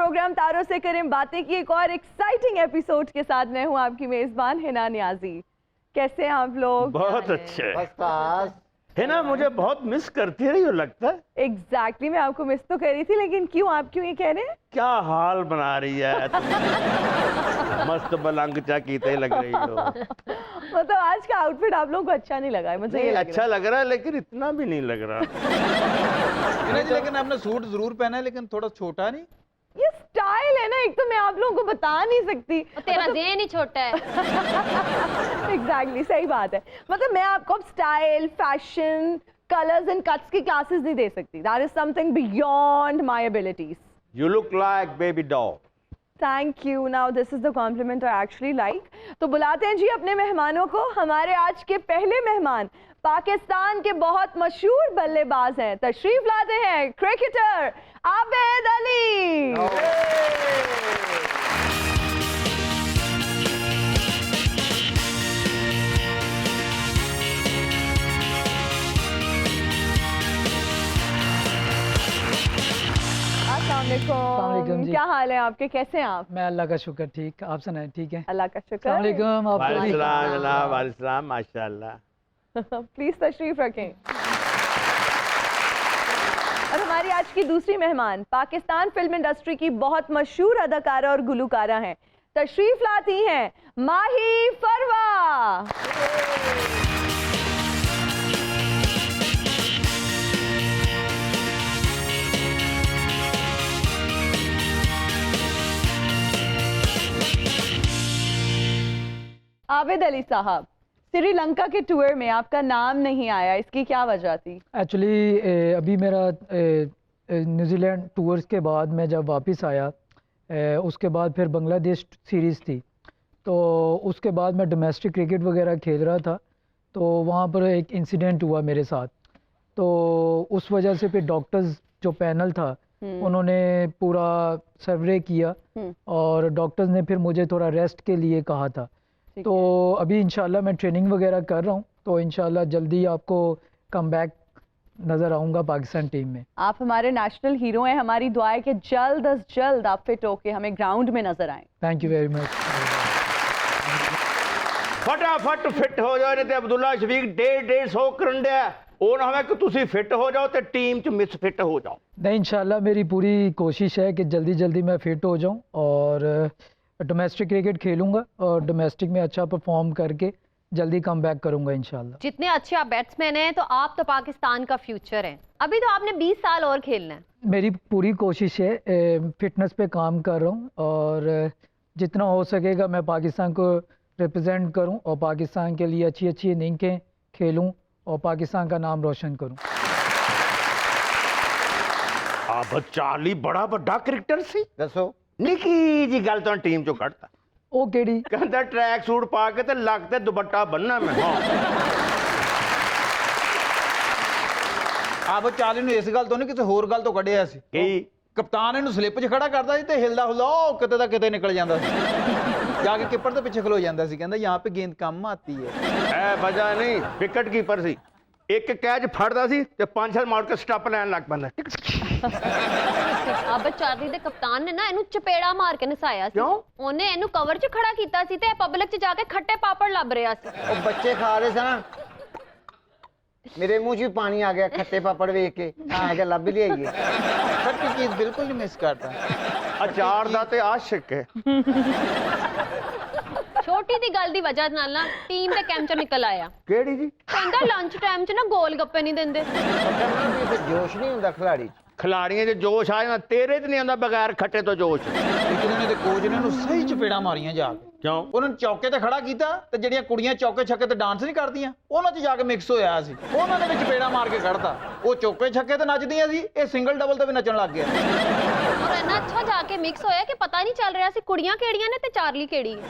Programme तारों से करें बातें की एक और एक्साइटिंग एपिसोड के साथ मैं हूं आपकी मेजबान हिना नियाजी। कैसे हैं आप लोग? बहुत अच्छे। बस हिना मुझे बहुत मिस करती रही हो लगता है। एग्जैक्टली मैं आपको मिस तो कर रही थी, लेकिन क्यों, आप क्यों ये कह रहे हैं? क्या हाल बना रही है तुम। मस्त बलंगचा कीते लग रही हो। मतलब आज का आउटफिट आप लोगों को अच्छा नहीं लगा है? मुझे ये अच्छा लग रहा है लेकिन इतना भी नहीं लग रहा। लेकिन आपने सूट जरूर पहना है, लेकिन थोड़ा छोटा नहीं। ये स्टाइल है ना, एक तो मैं आप लोगों को बता नहीं सकती। तेरा ज़हन ही छोटा है। एग्जैक्टली सही बात है। मतलब मैं आपको अब style, fashion, colours and cuts की क्लासेस नहीं दे सकती। That is something beyond my abilities. You look like baby doll. Thank you. Now this is the compliment I actually like. तो बुलाते हैं जी अपने मेहमानों को। हमारे आज के पहले मेहमान पाकिस्तान के बहुत मशहूर बल्लेबाज हैं। तशरीफ लाते हैं क्रिकेटर आबिद अली। अस्सलामुअलैकुम जी। क्या हाल है आपके? कैसे हैं आप? मैं अल्लाह का शुक्र ठीक, आप सुनाएं? ठीक है, अल्लाह का शुक्र। अस्सलामुअलैकुम। आप वालेकुम माशाल्लाह। प्लीज तशरीफ रखें। और हमारी आज की दूसरी मेहमान पाकिस्तान फिल्म इंडस्ट्री की बहुत मशहूर अदाकारा और गुलकारा हैं। तशरीफ लाती हैं माही फरवा। आबिद अली साहब, श्रीलंका के टूर में आपका नाम नहीं आया, इसकी क्या वजह थी? एक्चुअली अभी मेरा न्यूजीलैंड टूर्स के बाद मैं जब वापस आया, उसके बाद फिर बांग्लादेश सीरीज़ थी, तो उसके बाद मैं डोमेस्टिक क्रिकेट वगैरह खेल रहा था, तो वहाँ पर एक इंसिडेंट हुआ मेरे साथ। तो उस वजह से फिर डॉक्टर्स जो पैनल था उन्होंने पूरा सर्वे किया और डॉक्टर्स ने फिर मुझे थोड़ा रेस्ट के लिए कहा था। तो अभी इंशाल्लाह मैं ट्रेनिंग वगैरह कर रहा हूँ, तो इंशाल्लाह जल्दी आपको कम बैक नज़र आऊँगा पाकिस्तान टीम में। आप हमारे नेशनल हीरो हैं। हमारी दुआ है कि जल्द अज जल्द आप फिट होके हमें ग्राउंड में नजर आएं। Thank you very much. फटाफट फिट हो जाओ, नहीं तो अब्दुल्ला शफीक 150 करन दिया ਉਹ ਨਾ ਹੋਵੇ ਕਿ ਤੁਸੀਂ ਫਿੱਟ ਹੋ ਜਾਓ ਤੇ ਟੀਮ 'ਚ ਮਿਸ ਫਿੱਟ ਹੋ ਜਾਓ। नहीं, इंशाल्लाह मेरी पूरी कोशिश है कि जल्दी जल्दी मैं फिट हो जाऊं और डोमेस्टिक क्रिकेट खेलूंगा और डोमेस्टिक में अच्छा परफॉर्म करके जल्दी कम बैक करूंगा इंशाल्लाह। जितने अच्छे आप बैट्समैन हैं तो आप तो पाकिस्तान का फ्यूचर हैं। अभी तो आपने 20 साल और खेलना है। मेरी पूरी कोशिश है, फिटनेस पे काम कर रहा हूँ और जितना हो सकेगा मैं पाकिस्तान को रिप्रेजेंट करूँ और पाकिस्तान के लिए अच्छी अच्छी इनिंग्स खेलूँ और पाकिस्तान का नाम रोशन करूँ। अब चार्ली बड़ा बड़ा क्रिकेटर सी। दसो निकी जी गल तो टीम चो कटता। ओ केड़ी? कहता ट्रैक सूट पा के ते लग ते दुपट्टा बनना मैं। आप चाली ਨੂੰ ਇਸ ਗੱਲ ਤੋਂ ਨਹੀਂ ਕਿਸੇ ਹੋਰ ਗੱਲ ਤੋਂ ਕੱਢਿਆ ਸੀ। ਕੀ? ਕਪਤਾਨ ਇਹਨੂੰ ਸਲਿੱਪ 'ਚ ਖੜਾ ਕਰਦਾ ਸੀ ਤੇ ਹਿਲਦਾ ਹੁਲਾ ਉਹ ਕਿਤੇ ਦਾ ਕਿਤੇ ਨਿਕਲ ਜਾਂਦਾ ਸੀ। ਜਾ ਕੇ ਕੀਪਰ ਦੇ ਪਿੱਛੇ ਖਲੋ ਜਾਂਦਾ ਸੀ, ਕਹਿੰਦਾ यहाँ पे गेंद कम आती है। ਐ ਵਜ੍ਹਾ ਨਹੀਂ, ਵਿਕਟ ਕੀਪਰ ਸੀ। ਇੱਕ ਕੈਚ ਫੜਦਾ ਸੀ ਤੇ 5-6 ਮਾਰ ਕੇ ਸਟੱਪ ਲੈਣ ਲੱਗ ਪੈਂਦਾ। ਆਬਦ ਚਾਰਲੀ ਦੇ ਕਪਤਾਨ ਨੇ ਨਾ ਇਹਨੂੰ ਚਪੇੜਾ ਮਾਰ ਕੇ ਨਸਾਇਆ ਸੀ। ਕਿਉਂ? ਉਹਨੇ ਇਹਨੂੰ ਕਵਰ 'ਚ ਖੜਾ ਕੀਤਾ ਸੀ ਤੇ ਪਬਲਿਕ 'ਚ ਜਾ ਕੇ ਖੱਟੇ ਪਾਪੜ ਲੱਭ ਰਿਹਾ ਸੀ। ਉਹ ਬੱਚੇ ਖਾ ਰਹੇ ਸਨ, ਮੇਰੇ ਮੂੰਹ 'ਚ ਵੀ ਪਾਣੀ ਆ ਗਿਆ ਖੱਟੇ ਪਾਪੜ ਵੇਖ ਕੇ। ਆ ਕੇ ਲੱਭ ਲਿਆਈਏ। खट्टी चीज बिल्कुल नहीं मिस करता। ਅਚਾਰ ਦਾ ਤੇ ਆਸ਼ਿਕ ਹੈ। ਛੋਟੀ ਦੀ ਗੱਲ ਦੀ ਵਜ੍ਹਾ ਨਾਲ ਨਾ ਟੀਮ ਦੇ ਕੈਂਪ 'ਚੋਂ ਨਿਕਲ ਆਇਆ। ਕਿਹੜੀ ਜੀ? ਕਹਿੰਦਾ ਲੰਚ ਟਾਈਮ 'ਚ ਨਾ ਗੋਲ ਗੱਪੇ ਨਹੀਂ ਦਿੰਦੇ। ਜੋਸ਼ ਨਹੀਂ ਹੁੰਦਾ ਖਿਲਾੜੀ 'ਚ। ਖਿਲਾੜੀਆਂ 'ਚ ਜੋਸ਼ ਆ ਜਾਂਦਾ, ਤੇਰੇ 'ਚ ਨਹੀਂ ਆਉਂਦਾ ਬਗੈਰ ਖੱਟੇ ਤੋਂ ਜੋਸ਼। ਇੱਕ ਦਿਨ ਇਹਦੇ ਕੋਚ ਨੇ ਉਹਨੂੰ ਸਹੀ ਚਪੇੜਾ ਮਾਰੀਆਂ ਜਾ ਕੇ। ਕਿਉਂ? ਉਹਨਾਂ ਨੂੰ ਚੌਕੇ ਤੇ ਖੜਾ ਕੀਤਾ ਤੇ ਜਿਹੜੀਆਂ ਕੁੜੀਆਂ ਚੌਕੇ ਛੱਕੇ ਤੇ ਡਾਂਸ ਨਹੀਂ ਕਰਦੀਆਂ ਉਹਨਾਂ 'ਚ ਜਾ ਕੇ ਮਿਕਸ ਹੋਇਆ ਸੀ। ਉਹਨਾਂ ਨੇ ਵਿੱਚ ਚਪੇੜਾ ਮਾਰ ਕੇ ਕੱਢਤਾ। ਉਹ ਚੌਕੇ ਛੱਕੇ ਤੇ ਨੱਚਦੀਆਂ ਸੀ, ਇਹ ਸਿੰਗਲ ਡਬਲ ਤੇ ਵੀ ਨੱਚਣ ਲੱਗ ਗਿਆ। ਔਰ ਇੰਨਾ ਅੱਛਾ ਜਾ ਕੇ ਮਿਕਸ ਹੋਇਆ ਕਿ ਪਤਾ ਨਹੀਂ ਚੱਲ ਰਿਹਾ ਸੀ ਕੁੜੀਆਂ ਕਿਹੜੀਆਂ ਨੇ ਤੇ ਚਾਰਲੀ ਕਿਹੜੀ ਹੈ।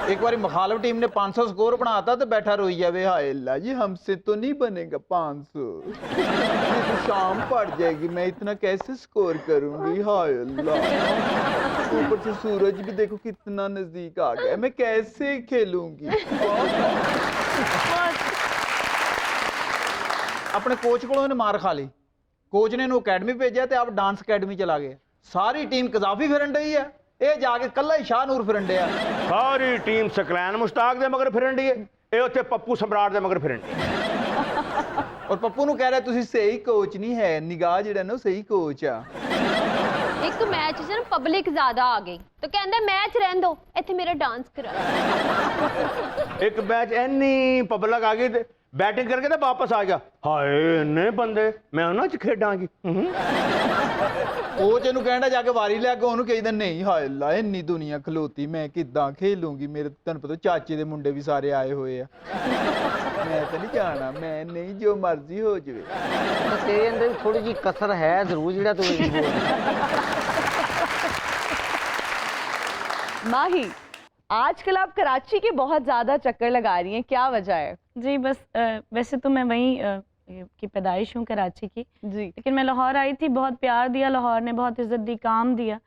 एक बार मुखालिफ टीम ने 500 स्कोर बनाता तो बैठा रोई जावे, हाय अल्लाह जी हमसे तो नहीं बनेगा 500, ये तो शाम पड़ जाएगी, मैं इतना कैसे स्कोर करूंगी, हाय अल्लाह। ऊपर से सूरज भी देखो कितना नजदीक आ गया, मैं कैसे खेलूंगी। अपने कोच को मार खा ली। कोच ने इन्हें अकेडमी भेजा तो आप डांस अकेडमी चला गया। ਸਾਰੀ ਟੀਮ ਕਜ਼ਾਫੀ ਫਿਰਨ ਡਈ ਆ, ਇਹ ਜਾ ਕੇ ਕੱਲਾ ਹੀ ਸ਼ਾਹਨੂਰ ਫਿਰਨ ਡਿਆ। ਸਾਰੀ ਟੀਮ ਸਕਲੈਨ ਮੁਸ਼ਤਾਕ ਦੇ ਮਗਰ ਫਿਰਨ ਦੀ ਹੈ, ਇਹ ਉੱਥੇ ਪੱਪੂ ਸਮਰਾਟ ਦੇ ਮਗਰ ਫਿਰਨ ਦੀ। ਔਰ ਪੱਪੂ ਨੂੰ ਕਹਿ ਰਿਹਾ ਤੁਸੀਂ ਸਹੀ ਕੋਚ ਨਹੀਂ ਹੈ, ਨਿਗਾਹ ਜਿਹੜਾ ਨਾ ਉਹ ਸਹੀ ਕੋਚ ਆ। एक मैच च पब्लिक ज्यादा आ गई तो कहंदा मैच रहन दो, इत्थे मेरा डांस करा। ਇੱਕ ਮੈਚ ਇੰਨੀ ਪਬਲਿਕ ਆ ਗਈ ਤੇ बैटिंग करके तो वापस आ गया, हाय इन्ने बंदे मैं ਉਹਨਾਂ ਚ ਖੇਡਾਂਗੀ। ਕੋਚ ਇਹਨੂੰ ਕਹਿੰਦਾ ਜਾ ਕੇ ਵਾਰੀ ਲੈ ਕੇ, ਉਹਨੂੰ ਕਹਿੰਦਾ ਨਹੀਂ ਹਾਏ ਲਾ ਇੰਨੀ ਦੁਨੀਆ ਖਲੋਤੀ ਮੈਂ ਕਿੱਦਾਂ ਖੇਲੂੰਗੀ, ਮੇਰੇ ਤੁਹਾਨੂੰ ਪਤਾ ਚਾਚੇ ਦੇ ਮੁੰਡੇ ਵੀ ਸਾਰੇ ਆਏ ਹੋਏ ਆ, ਮੈਂ ਤਾਂ ਨਹੀਂ ਜਾਣਾ, ਮੈਂ ਨਹੀਂ ਜੋ ਮਰਜ਼ੀ ਹੋ ਜਾਵੇ। ਤੇਰੇ ਅੰਦਰ ਥੋੜੀ ਜੀ ਕਸਰ ਹੈ ਜ਼ਰੂਰ ਜਿਹੜਾ ਤੂੰ ਇਹ ਬੋਲ। माही, आजकल आप कराची के बहुत ज़्यादा चक्कर लगा रही हैं, क्या वजह है? जी बस वैसे तो मैं वहीं की पैदाइश हूँ कराची की, जी। लेकिन मैं लाहौर आई थी, बहुत प्यार दिया लाहौर ने, बहुत इज्जत दी, काम दिया,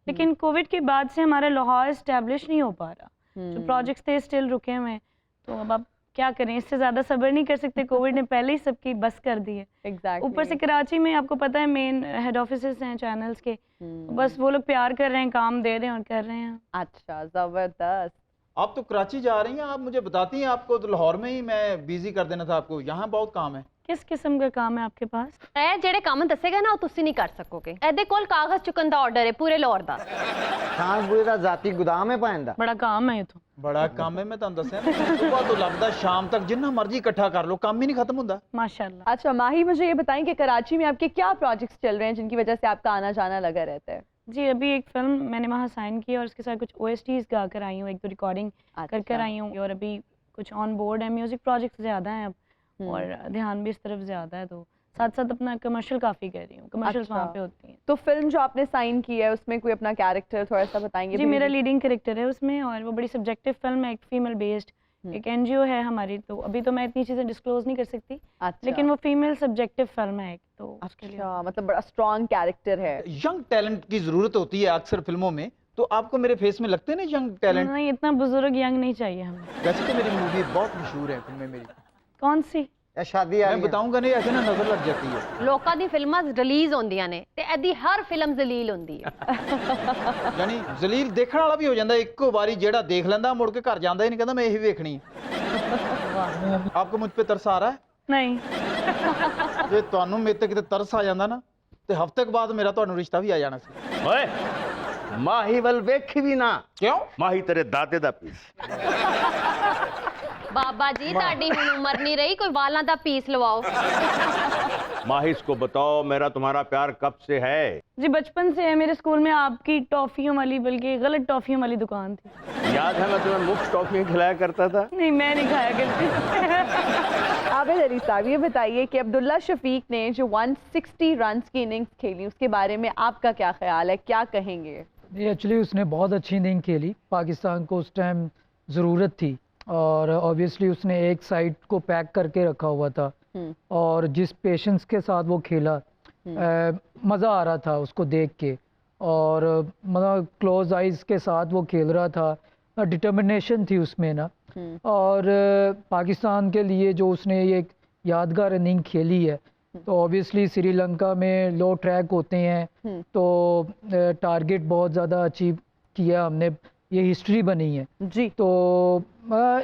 लेकिन कोविड के बाद से हमारा लाहौर इस्टेब्लिश नहीं हो पा रहा। जो प्रोजेक्ट्स थे स्टिल रुके हुए हैं, तो अब आप क्या करें, इससे ज़्यादा सब्र नहीं कर सकते, कोविड ने पहले ही सबकी बस कर दी है। Exactly. ऊपर से कराची में आपको पता है मेन हेड ऑफिसेस हैं चैनल्स के, बस वो लोग प्यार कर रहे हैं, काम दे रहे हैं और कर रहे हैं। अच्छा, ज़बरदस्त। आप तो कराची जा रही हैं, आप मुझे बताती हैं, आपको तो लाहौर में ही मैं बिजी कर देना था आपको, यहाँ बहुत काम है। किस किस्म का काम है आपके पास? ਇਹ ਜਿਹੜੇ ਕੰਮ ਦੱਸੇਗਾ ਨਾ ਉਹ ਤੁਸੀਂ ਨਹੀਂ ਕਰ ਸਕੋਗੇ। ਇਹਦੇ ਕੋਲ ਕਾਗਜ਼ ਚੁੱਕਣ ਦਾ ਆਰਡਰ ਹੈ ਪੂਰੇ ਲਾਹੌਰ ਦਾ। ਖਾਨਪੁਰੇ ਦਾ ਜ਼ਾਤੀ ਗੁਦਾਮ ਹੈ ਭੈਣ ਦਾ। बड़ा काम है ये तो। बड़ा काम है, मैं ਤੁਹਾਨੂੰ ਦੱਸਿਆ ਨਾ, ਸੁਬਾਹ ਤੋਂ ਲੱਗਦਾ ਸ਼ਾਮ ਤੱਕ ਜਿੰਨਾ ਮਰਜ਼ੀ ਇਕੱਠਾ ਕਰ ਲਓ, ਕੰਮ ਹੀ नहीं खत्म ਹੁੰਦਾ। माशाल्लाह। अच्छा माही, मुझे ये बताएं कि कराची में आपके क्या प्रोजेक्ट्स चल रहे हैं जिनकी वजह से आपका आना जाना लगा रहता है? जी अभी एक फिल्म मैंने वहाँ साइन की और उसके साथ कुछ OSTs गा कर आई हूँ, एक दो रिकॉर्डिंग कर कर आई हूँ, और अभी कुछ ऑन बोर्ड है, म्यूजिक प्रोजेक्ट्स ज़्यादा हैं अब, और ध्यान भी इस तरफ ज़्यादा है, तो साथ साथ अपना कमर्शियल काफ़ी कर रही हूँ, कमर्शियल्स वहाँ पे होती हैं। तो फिल्म जो आपने साइन की है उसमें कोई अपना कैरेक्टर थोड़ा सा बताएंगे? जी मेरा लीडिंग कैरेक्टर है उसमें, और वो बड़ी सब्जेक्टिव फिल्म है, एक फीमेल बेस्ड, एक NGO है हमारी, तो अभी तो मैं इतनी चीज़ें डिस्क्लोज नहीं कर सकती, अच्छा। लेकिन वो फीमेल सब्जेक्टिव फिल्म है, तो उसके लिए। अच्छा, मतलब बड़ा स्ट्रॉन्ग कैरेक्टर है। यंग टैलेंट की जरूरत होती है अक्सर फिल्मों में, तो आपको मेरे फेस में लगते हैं ना यंग टैलेंट? नहीं, इतना बुजुर्ग यंग नहीं चाहिए हमें। वैसे तो मेरी मूवी बहुत मशहूर है, फिल्में मेरी, कौन सी? ਇਹ ਸ਼ਾਦੀ ਆ मैं ਰਹੀ ਹੈ। बताऊंगा नहीं, ऐसे ना नजर लग जाती है। ਲੋਕਾਂ ਦੀ ਫਿਲਮਾਂ ਰਿਲੀਜ਼ ਹੁੰਦੀਆਂ ਨੇ ਤੇ ਇਹਦੀ ਹਰ ਫਿਲਮ ਜ਼ਲੀਲ ਹੁੰਦੀ ਹੈ। यानी जलील देखने वाला भी हो जाता है, इक्को बारी जेड़ा देख लेंदा मुड़ के घर जांदा ही नहीं, कहता मैं यही वेखनी। आपको मुझ पे तरस आ रहा है? नहीं। ਜੇ ਤੁਹਾਨੂੰ ਮੇਰੇ ਤੇ ਕਿਤੇ ਤਰਸ ਆ ਜਾਂਦਾ ਨਾ, ਤੇ ਹਫ਼ਤੇ ਬਾਅਦ ਮੇਰਾ ਤੁਹਾਨੂੰ ਰਿਸ਼ਤਾ ਵੀ ਆ ਜਾਣਾ ਸੀ। ਓਏ ਮਾਹੀ ਵੱਲ ਵੇਖੀ ਵੀ ਨਾ, ਕਿਉਂ? ਮਾਹੀ ਤੇਰੇ ਦਾਦੇ ਦਾ ਪੀਸ। ਬਾਬਾ ਜੀ ਤੁਹਾਡੀ ਹੁਣ ਉਮਰ ਨਹੀਂ ਰਹੀ, ਕੋਈ ਵਾਲਾਂ ਦਾ ਪੀਸ ਲਵਾਓ। माही इसको बताओ मेरा तुम्हारा प्यार कब से है? जी बचपन से है, मेरे स्कूल में आपकी टॉफियों वाली, बल्कि गलत टॉफियों वाली दुकान थी। याद है मैं तुम्हें मुफ्त टॉफी खिलाया करता था। नहीं मैं नहीं खाया करती। आबिद अली साहब, ये बताइए कि अब्दुल्ला शफीक ने जो 160 रन्स की इनिंग्स खेली उसके बारे में आपका क्या ख्याल है, क्या कहेंगे? एक्चुअली उसने बहुत अच्छी इनिंग खेली, पाकिस्तान को उस टाइम ज़रूरत थी, और ऑब्वियसली उसने एक साइड को पैक करके रखा हुआ था, और जिस पेशेंस के साथ वो खेला, मज़ा आ रहा था उसको देख के, और मतलब क्लोज आइज के साथ वो खेल रहा था, डिटर्मिनेशन थी उसमें ना, और पाकिस्तान के लिए जो उसने ये एक यादगार इनिंग खेली है, तो ऑब्वियसली श्रीलंका में लो ट्रैक होते हैं, तो टारगेट बहुत ज़्यादा अचीव किया हमने, ये हिस्ट्री बनी है जी। तो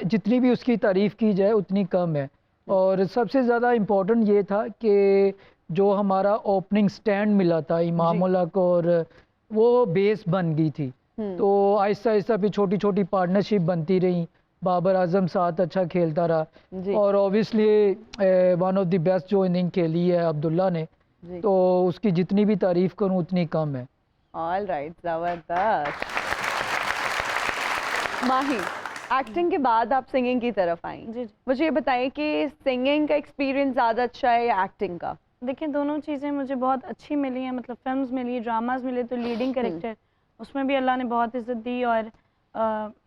जितनी भी उसकी तारीफ़ की जाए उतनी कम है, और सबसे ज़्यादा इम्पोर्टेंट ये था कि जो हमारा ओपनिंग स्टैंड मिला था इमामुल हक, और वो बेस बन गई थी, तो आहिस्ता आहिस्ता फिर छोटी छोटी पार्टनरशिप बनती रही, बाबर आजम साथ अच्छा खेलता रहा, और obviously one of the best जो इनिंग खेली है अब्दुल्ला ने, तो उसकी जितनी भी तारीफ़ करूँ उतनी कम है। ऑल राइट, ज़बरदस्त। माही, एक्टिंग के बाद आप सिंगिंग की तरफ आई, जी। मुझे ये बताइए कि सिंगिंग का एक्सपीरियंस ज़्यादा अच्छा है या एक्टिंग का? देखिए दोनों चीज़ें मुझे बहुत अच्छी मिली हैं, मतलब फिल्म्स मिली, ड्रामाज मिले, तो लीडिंग कैरेक्टर उसमें भी अल्लाह ने बहुत इज़्ज़त दी, और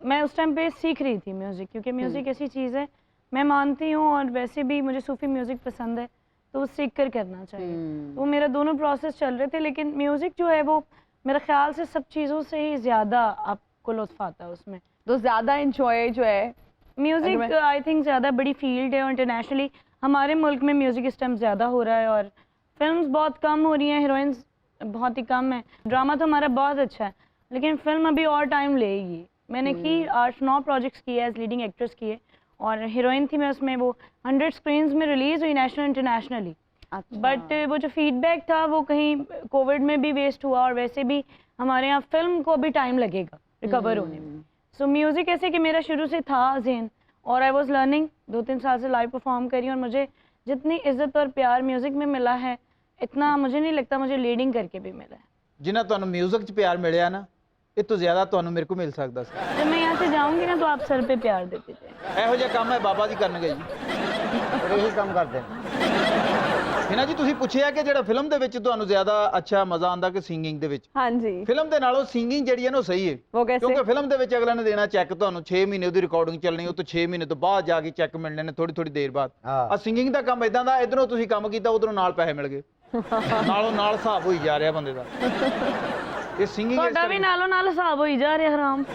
मैं उस टाइम पे सीख रही थी म्यूज़िक, क्योंकि म्यूज़िक ऐसी चीज़ है, मैं मानती हूँ, और वैसे भी मुझे सूफ़ी म्यूज़िक पसंद है, तो वो सीख कर करना चाहिए। तो मेरा दोनों प्रोसेस चल रहे थे, लेकिन म्यूज़िक जो है वो मेरे ख्याल से सब चीज़ों से ही ज़्यादा आपको लुत्फ़ आता है उसमें, तो ज़्यादा इंजॉय जो है म्यूज़िक आई थिंक ज़्यादा बड़ी फील्ड है, और इंटरनेशनली हमारे मुल्क में म्यूज़िक इस टाइम ज़्यादा हो रहा है, और फिल्म्स बहुत कम हो रही हैं, हीरोइंस बहुत ही कम है। ड्रामा तो हमारा बहुत अच्छा है, लेकिन फिल्म अभी और टाइम लेगी। मैंने की 8-9 प्रोजेक्ट्स किए एज लीडिंग एक्ट्रेस किए, और हीरोइन थी मैं उसमें। वो 100 स्क्रीन्स में रिलीज़ हुई, नेशनल इंटरनेशनली। बट वो जो फीडबैक था वो कहीं कोविड में भी वेस्ट हुआ, और वैसे भी हमारे यहाँ फिल्म को भी टाइम लगेगा रिकवर होने में। सो म्यूज़िक ऐसे कि मेरा शुरू से था ज़हन, और आई वॉज लर्निंग। 2-3 साल से लाइव परफॉर्म करी, और मुझे जितनी इज्जत और प्यार म्यूज़िक में मिला है, इतना मुझे नहीं लगता मुझे लीडिंग करके भी मिला है। जिन्हें तुहानू म्यूजिक च प्यार मिलिया ना, ਇਹ ਤੋਂ ਜ਼ਿਆਦਾ ਤੁਹਾਨੂੰ ਮੇਰੇ ਕੋ ਮਿਲ ਸਕਦਾ ਸੀ। जब मैं यहाँ से जाऊँगी ना तो आप सर पे प्यार देते थे। ਇਹੋ ਜਿਹਾ ਕੰਮ ਹੈ ਬਾਬਾ ਜੀ ਕਰਨਗੇ ਜੀ। और यही काम करते हैं। हिना जी ਤੁਸੀਂ ਪੁੱਛਿਆ ਕਿ ਜਿਹੜਾ ਫਿਲਮ ਦੇ ਵਿੱਚ ਤੁਹਾਨੂੰ ਜ਼ਿਆਦਾ ਅੱਛਾ ਮਜ਼ਾ ਆਉਂਦਾ ਕਿ ਸਿੰਗਿੰਗ ਦੇ ਵਿੱਚ। हाँ जी, ਫਿਲਮ ਦੇ ਨਾਲੋਂ ਸਿੰਗਿੰਗ ਜਿਹੜੀ ਹੈ ਨਾ ਉਹ ਸਹੀ ਹੈ। वो कैसे? ਕਿਉਂਕਿ ਫਿਲਮ ਦੇ ਵਿੱਚ ਅਗਲਾ ਨੇ ਦੇਣਾ ਚੈੱਕ ਤੁਹਾਨੂੰ 6 ਮਹੀਨੇ ਉਹਦੀ ਰਿਕਾਰਡਿੰਗ ਚੱਲਣੀ, ਉਹ ਤੋਂ 6 ਮਹੀਨੇ ਤੋਂ ਬਾਅਦ ਜਾ ਕੇ ਚੈੱਕ ਮਿਲਣੇ ਨੇ ਥੋੜੀ ਥੋੜੀ ਦੇਰ ਬਾਅਦ। ਹਾਂ। ਆ ਸਿੰਗਿੰਗ ਦਾ ਕੰਮ ਇਦਾਂ ਦਾ, ਇਧਰੋਂ ਤੁਸੀਂ ਕੰਮ ਕੀਤਾ ਉਧਰੋਂ ਨਾਲ ਪੈਸੇ ਮਿਲ ਗਏ, ਨਾਲੋਂ ਨਾਲ ਹਿਸਾਬ ਹੋਈ ਜਾ ਰਿਹਾ ਬੰਦੇ ਦਾ। ਇਹ ਸਿੰਗਿੰਗ ਤੁਹਾਡਾ ਵੀ ਨਾਲੋਂ ਨਾਲ ਹਿਸਾਬ ਹੋਈ ਜਾ ਰਿਹਾ ਹਰਾਮ।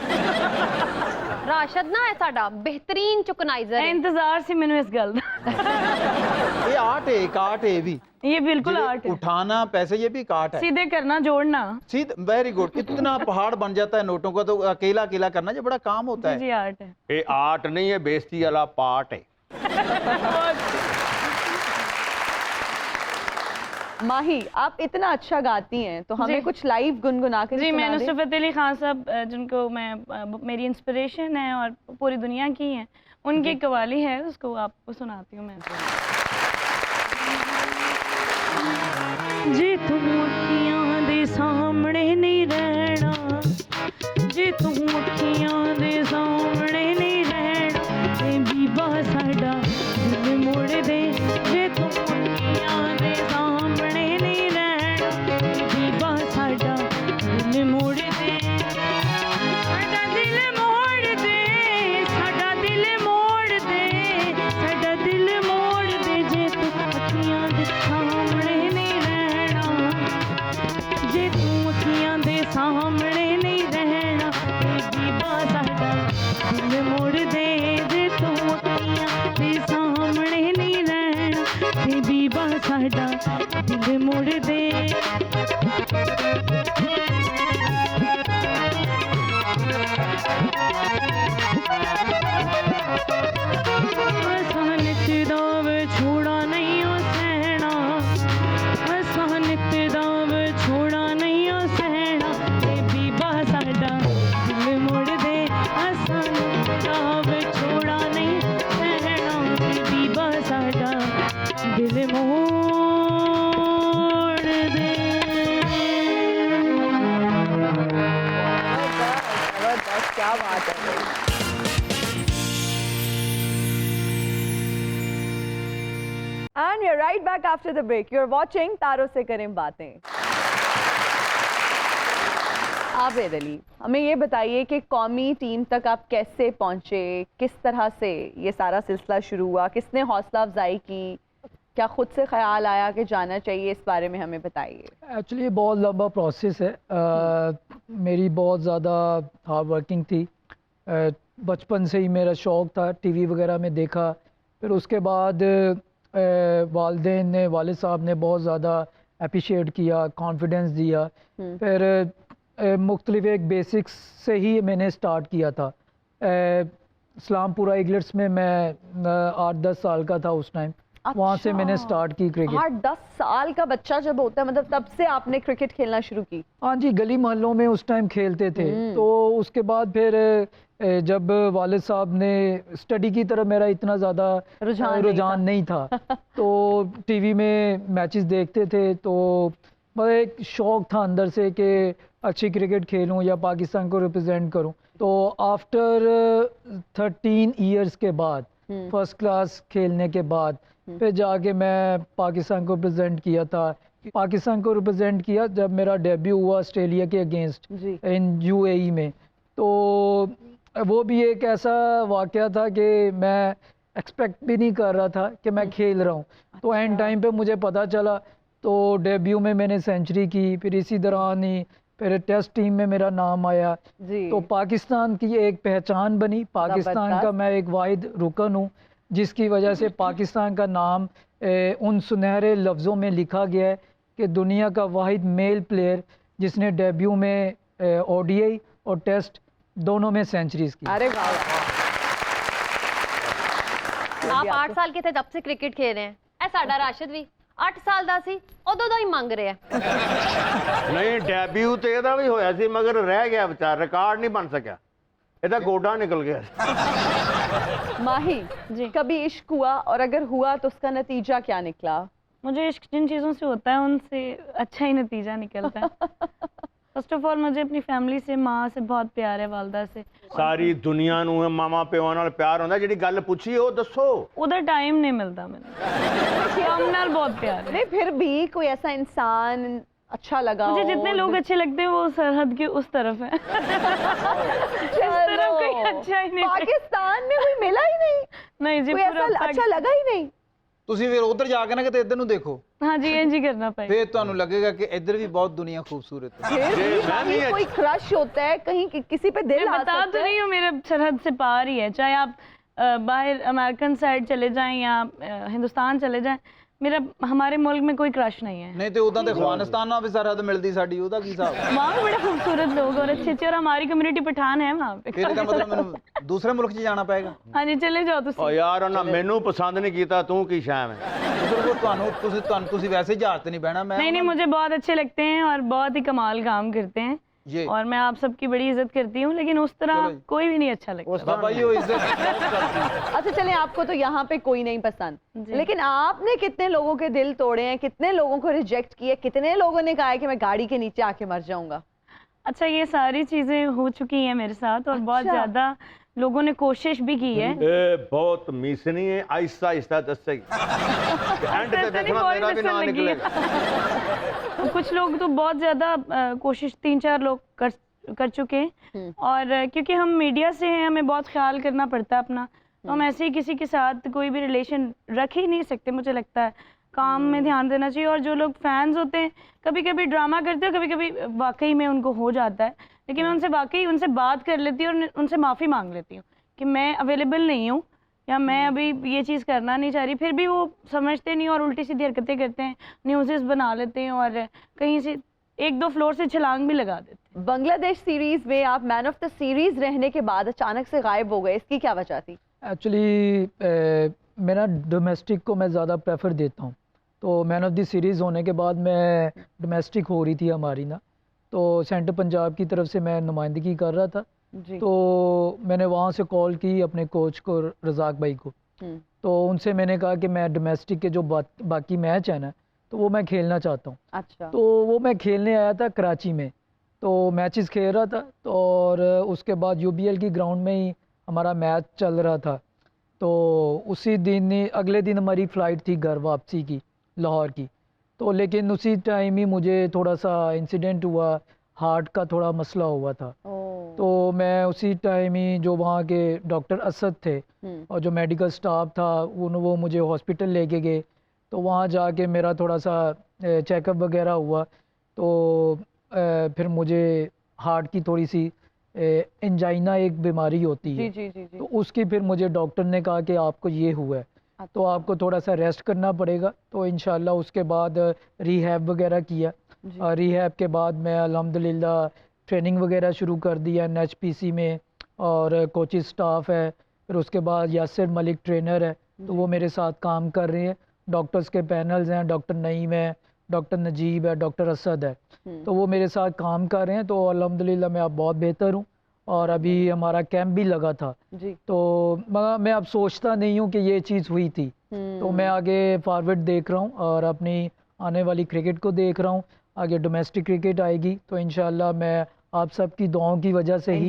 राशद ना है साडा बेहतरीन चुकनाइजर है। इंतजार सी मैंने इस गल दा। ਇਹ ਆर्ट है, एक आर्ट है ये भी। ये बिल्कुल ये आर्ट है। उठाना पैसे ये भी एक आर्ट है। सीधे करना, जोड़ना। सीध वेरी गुड। इतना पहाड़ बन जाता है नोटों का, तो अकेला अकेला करना जो बड़ा काम होता जी है। जी आर्ट है। ये आर्ट नहीं है, बेइज्जती वाला पार्ट है। माही, आप इतना अच्छा गाती हैं तो हमें जी। कुछ लाइव गुनगुना के जी, सुना मैं दें। नुसरत फतेह अली खान साहब, जिनको मैं मेरी इंस्पिरेशन है और पूरी दुनिया की हैं, उनकी कवाली है, उसको आपको सुनाती हूँ मैं। जे तू अखियां दे सामने नहीं रहना, जे तू अखियां दे सामने नहीं रहना, ते बीबा साडा दिल मोड़ दे। जे तू अखियां दे सामने नहीं रहना, ते बीबा साडा दिल मोड़ दे। साडा दिल मोड़ दे, साडा दिल मोड़ दे, साडा दिल मोड़ दे। जे तू अखियां दे सामने नहीं रहना, जे तू अखियां दे सामने नहीं रहना, ते बीबा साडा दिल मोड़ दे। जे तू अखियां दे सामने नहीं रहना, ते बीबा साडा दिल मोड़ दे। असानित दाव छोड़ा नहीं ओ सहना, असानित दाव छोड़ा नहीं ओ सहना, ते बीबा साडा दिल मोड़ दे। असानित दाव छोड़ा नहीं सहना, ते बीबा साडा दिल मोड़ दे। जबरदस्त, क्या बात है। And we're right back after the break. You're watching तारों से करें बातें। आबिद अली, हमें ये बताइए कि कौमी टीम तक आप कैसे पहुंचे, किस तरह से ये सारा सिलसिला शुरू हुआ, किसने हौसला अफजाई की, क्या खुद से ख्याल आया कि जाना चाहिए, इस बारे में हमें बताइए। एक्चुअली ये बहुत लंबा प्रोसेस है। मेरी बहुत ज़्यादा हार्ड वर्किंग थी। बचपन से ही मेरा शौक़ था, टीवी वगैरह में देखा। फिर उसके बाद वालिदैन ने, वालिद साहब ने बहुत ज़्यादा अप्रिशिएट किया, कॉन्फिडेंस दिया। फिर मुख्तलिफ एक बेसिक्स से ही मैंने स्टार्ट किया था। इस्लामपुरा ईगलेट्स में मैं 8-10 साल का था उस टाइम। वहाँ से मैंने स्टार्ट की क्रिकेट। 8-10 साल का बच्चा जब होता है, मतलब तब से आपने क्रिकेट खेलना शुरू की? हाँ जी, गली मोहल्लों में उस टाइम खेलते थे। तो उसके बाद फिर जब वालिद साहब ने, स्टडी की तरफ मेरा इतना ज़्यादा रुझान नहीं था तो टीवी में मैचेस देखते थे, तो बस एक शौक़ था अंदर से कि अच्छी क्रिकेट खेलूं या पाकिस्तान को रिप्रेजेंट करूं। तो आफ्टर 13 इयर्स के बाद, फर्स्ट क्लास खेलने के बाद, फिर जाके मैं पाकिस्तान को रिप्रेजेंट किया था। पाकिस्तान को रिप्रेजेंट किया जब मेरा डेब्यू हुआ ऑस्ट्रेलिया के अगेंस्ट इन UAE में। तो वो भी एक ऐसा वाक़या था कि मैं एक्सपेक्ट भी नहीं कर रहा था कि मैं खेल रहा हूँ। तो एंड टाइम पे मुझे पता चला, तो डेब्यू में मैंने सेंचुरी की। फिर इसी दौरान ही फिर टेस्ट टीम में मेरा नाम आया। तो पाकिस्तान की एक पहचान बनी। पाकिस्तान का मैं एक वाहिद रुकन हूँ जिसकी वजह से पाकिस्तान का नाम उन सुनहरे लफ्ज़ों में लिखा गया है कि दुनिया का वाहिद मेल प्लेयर जिसने डेब्यू में ओडीआई और टेस्ट दोनों में सेंचुरीज की। अरे वाह। आप 8 साल के थे तब से क्रिकेट खेल रहे हैं। ए साडा राशिद भी 8 साल ਦਾ ਸੀ ਉਦੋਂ ਦਾ ਹੀ ਮੰਗ ਰਿਹਾ। ਨਹੀਂ ਡੈਬਿਊ ਤੇ ਇਹਦਾ ਵੀ ਹੋਇਆ ਸੀ ਮਗਰ ਰਹਿ ਗਿਆ ਵਿਚਾਰ, ਰਿਕਾਰਡ ਨਹੀਂ ਬਣ ਸਕਿਆ, ਇਹਦਾ ਗੋਡਾ ਨਿਕਲ ਗਿਆ। माही जी। कभी इश्क हुआ और अगर हुआ तो उसका नतीजा क्या निकला? मुझे इश्क जिन चीज़ों से होता है उनसे अच्छा ही नतीजा निकलता है। फर्स्ट ऑफ ऑल मुझे अपनी फैमिली से, माँ से बहुत प्यार है, वालदा से। ਸਾਰੀ ਦੁਨੀਆ ਨੂੰ ਮਾਮਾ ਪਿਓ ਨਾਲ ਪਿਆਰ ਹੁੰਦਾ, ਜਿਹੜੀ ਗੱਲ ਪੁੱਛੀ ਉਹ ਦੱਸੋ। उधर टाइम नहीं मिलता मैंने। हम नाल बहुत प्यार है। नहीं फिर भी कोई ऐसा इंसान अच्छा लगा मुझे हो? जितने लोग अच्छे लगते हैं वो सरहद के उस तरफ है। इस तरफ कोई अच्छा ही नहीं। पाकिस्तान में कोई मिला ही नहीं, नहीं जी, कोई पूरा ऐसा अच्छा लगा ही नहीं। ਤੁਸੀਂ ਫਿਰ ਉਧਰ जा के ना किते इधर ਨੂੰ देखो, हाँ जी, इंज ही करना पड़ेगा। फिर ਤੁਹਾਨੂੰ लगेगा कि इधर भी बहुत दुनिया खूबसूरत है। फिर भी मैं कहीं नहीं कोई क्रश होता है, कहीं किसी पे दिल मैं आ बता सकता तो है। रही हूँ, मेरे सरहद से पार ही है। चाहे आप बाहर अमेरिकन साइड चले जाएं या हिंदुस्तान चले जाएं, मेरा हमारे मुल्क में कोई क्रश नहीं है। नहीं तो उदा तो अफगानिस्तान ਨਾਲ ਵੀ सरहद मिलती साडी, ਉਹਦਾ ਕੀ ਹਿਸਾਬ? वहाँ पे बड़े खूबसूरत लोग और अच्छे अच्छे, और हमारी कम्युनिटी पठान है वहाँ पे। ਫਿਰ ਇਹਦਾ ਮਤਲਬ ਮੈਨੂੰ ਦੂਸਰੇ ਮੁਲਕ 'ਚ ਜਾਣਾ ਪਏਗਾ। हाँ जी, चले जाओ तुम। ਓ ਯਾਰ ਉਹਨਾਂ ਮੈਨੂੰ ਪਸੰਦ ਨਹੀਂ ਕੀਤਾ, ਤੂੰ ਕੀ ਸ਼ਾਮ ਹੈ? ਉਧਰ ਤੁਹਾਨੂੰ ਵੈਸੇ ਜਹਾਜ਼ ਤੇ ਨਹੀਂ ਬਹਿਣਾ। मैं नहीं नहीं, मुझे बहुत अच्छे लगते हैं और बहुत ही कमाल काम करते हैं, ये और मैं आप सबकी बड़ी इज्जत करती हूँ, लेकिन उस तरह चलो जी। कोई भी नहीं अच्छा लगता। बाबा जी वो इज्जत बहुत करती हैं। अच्छा चलें, आपको तो यहाँ पे कोई नहीं पसंद, जी। लेकिन आपने कितने लोगों के दिल तोड़े हैं, कितने लोगों को रिजेक्ट किए, कितने लोगों ने कहा है कि मैं गाड़ी के नीचे आके मर जाऊंगा? अच्छा, ये सारी चीजें हो चुकी हैं मेरे साथ, और बहुत अच्छा। ज्यादा लोगों ने कोशिश भी की है। ਇਹ ਬਹੁਤ ਮਿਸਨੀ ਹੈ, ਆਹਿਸਤਾ ਆਹਿਸਤਾ ਦੱਸੇਗੀ, ਐਂਡ ਤੇ ਦੇਖਣਾ ਮੇਰਾ ਵੀ ਨਾਂ ਨਿਕਲੇਗਾ। कुछ लोग तो बहुत ज्यादा कोशिश 3-4 लोग कर चुके हैं, और क्योंकि हम मीडिया से हैं, हमें बहुत ख्याल करना पड़ता है अपना, तो हम ऐसे ही किसी के साथ कोई भी रिलेशन रख ही नहीं सकते। मुझे लगता है काम में ध्यान देना चाहिए, और जो लोग फैंस होते हैं कभी कभी ड्रामा करते हैं, कभी कभी वाकई में उनको हो जाता है, लेकिन मैं उनसे वाकई उनसे बात कर लेती हूँ और उनसे माफ़ी मांग लेती हूँ कि मैं अवेलेबल नहीं हूँ, या मैं अभी ये चीज़ करना नहीं चाह रही। फिर भी वो समझते नहीं और उल्टी सीधी हरकतें करते हैं, न्यूज़ेस बना लेते हैं, और कहीं से 1-2 फ्लोर से छलांग भी लगा देते हैं। बांग्लादेश सीरीज में आप मैन ऑफ द सीरीज रहने के बाद अचानक से गायब हो गए, इसकी क्या वजह थी? एक्चुअली मेरा डोमेस्टिक को मैं ज़्यादा प्रेफर देता हूँ, तो मैन ऑफ द सीरीज़ होने के बाद मैं डोमेस्टिक हो रही थी हमारी ना, तो सेंटर पंजाब की तरफ से मैं नुमाइंदगी कर रहा था, जी। तो मैंने वहाँ से कॉल की अपने कोच को, रज़ाक भाई को, तो उनसे मैंने कहा कि मैं डोमेस्टिक के जो बाकी मैच है ना, तो वो मैं खेलना चाहता हूँ। अच्छा। तो वो मैं खेलने आया था कराची में, तो मैचेस खेल रहा था, तो और उसके बाद यूबीएल की ग्राउंड में ही हमारा मैच चल रहा था, तो उसी दिन अगले दिन हमारी फ़्लाइट थी घर वापसी की, लाहौर की, तो लेकिन उसी टाइम ही मुझे थोड़ा सा इंसिडेंट हुआ, हार्ट का थोड़ा मसला हुआ था, तो मैं उसी टाइम ही जो वहाँ के डॉक्टर असद थे और जो मेडिकल स्टाफ था वो मुझे हॉस्पिटल लेके गए, तो वहाँ जाके मेरा थोड़ा सा चेकअप वगैरह हुआ, तो फिर मुझे हार्ट की थोड़ी सी एंजाइना एक बीमारी होती है, जी, जी, जी। तो उसकी फिर मुझे डॉक्टर ने कहा कि आपको ये हुआ है, तो आपको थोड़ा सा रेस्ट करना पड़ेगा। तो इंशाल्लाह उसके बाद रिहैब वगैरह किया, और रिहैब के बाद मैं अल्हम्दुलिल्लाह ट्रेनिंग वगैरह शुरू कर दिया NHPC में, और कोचिंग स्टाफ है, फिर उसके बाद यासिर मलिक ट्रेनर है, तो वो मेरे साथ काम कर रहे हैं, डॉक्टर्स के पैनल्स हैं, डॉक्टर नईम है, डॉक्टर नजीब है, डॉक्टर असद है, तो वो मेरे साथ काम कर रहे हैं, तो अल्हम्दुलिल्लाह मैं अब बहुत बेहतर हूँ, और अभी हमारा कैंप भी लगा था, जी। तो मैं अब सोचता नहीं हूँ कि ये चीज़ हुई थी, तो मैं आगे फॉरवर्ड देख रहा हूँ और अपनी आने वाली क्रिकेट को देख रहा हूँ, आगे डोमेस्टिक क्रिकेट आएगी, तो इंशाल्लाह मैं आप सबकी दुआओं की वजह से ही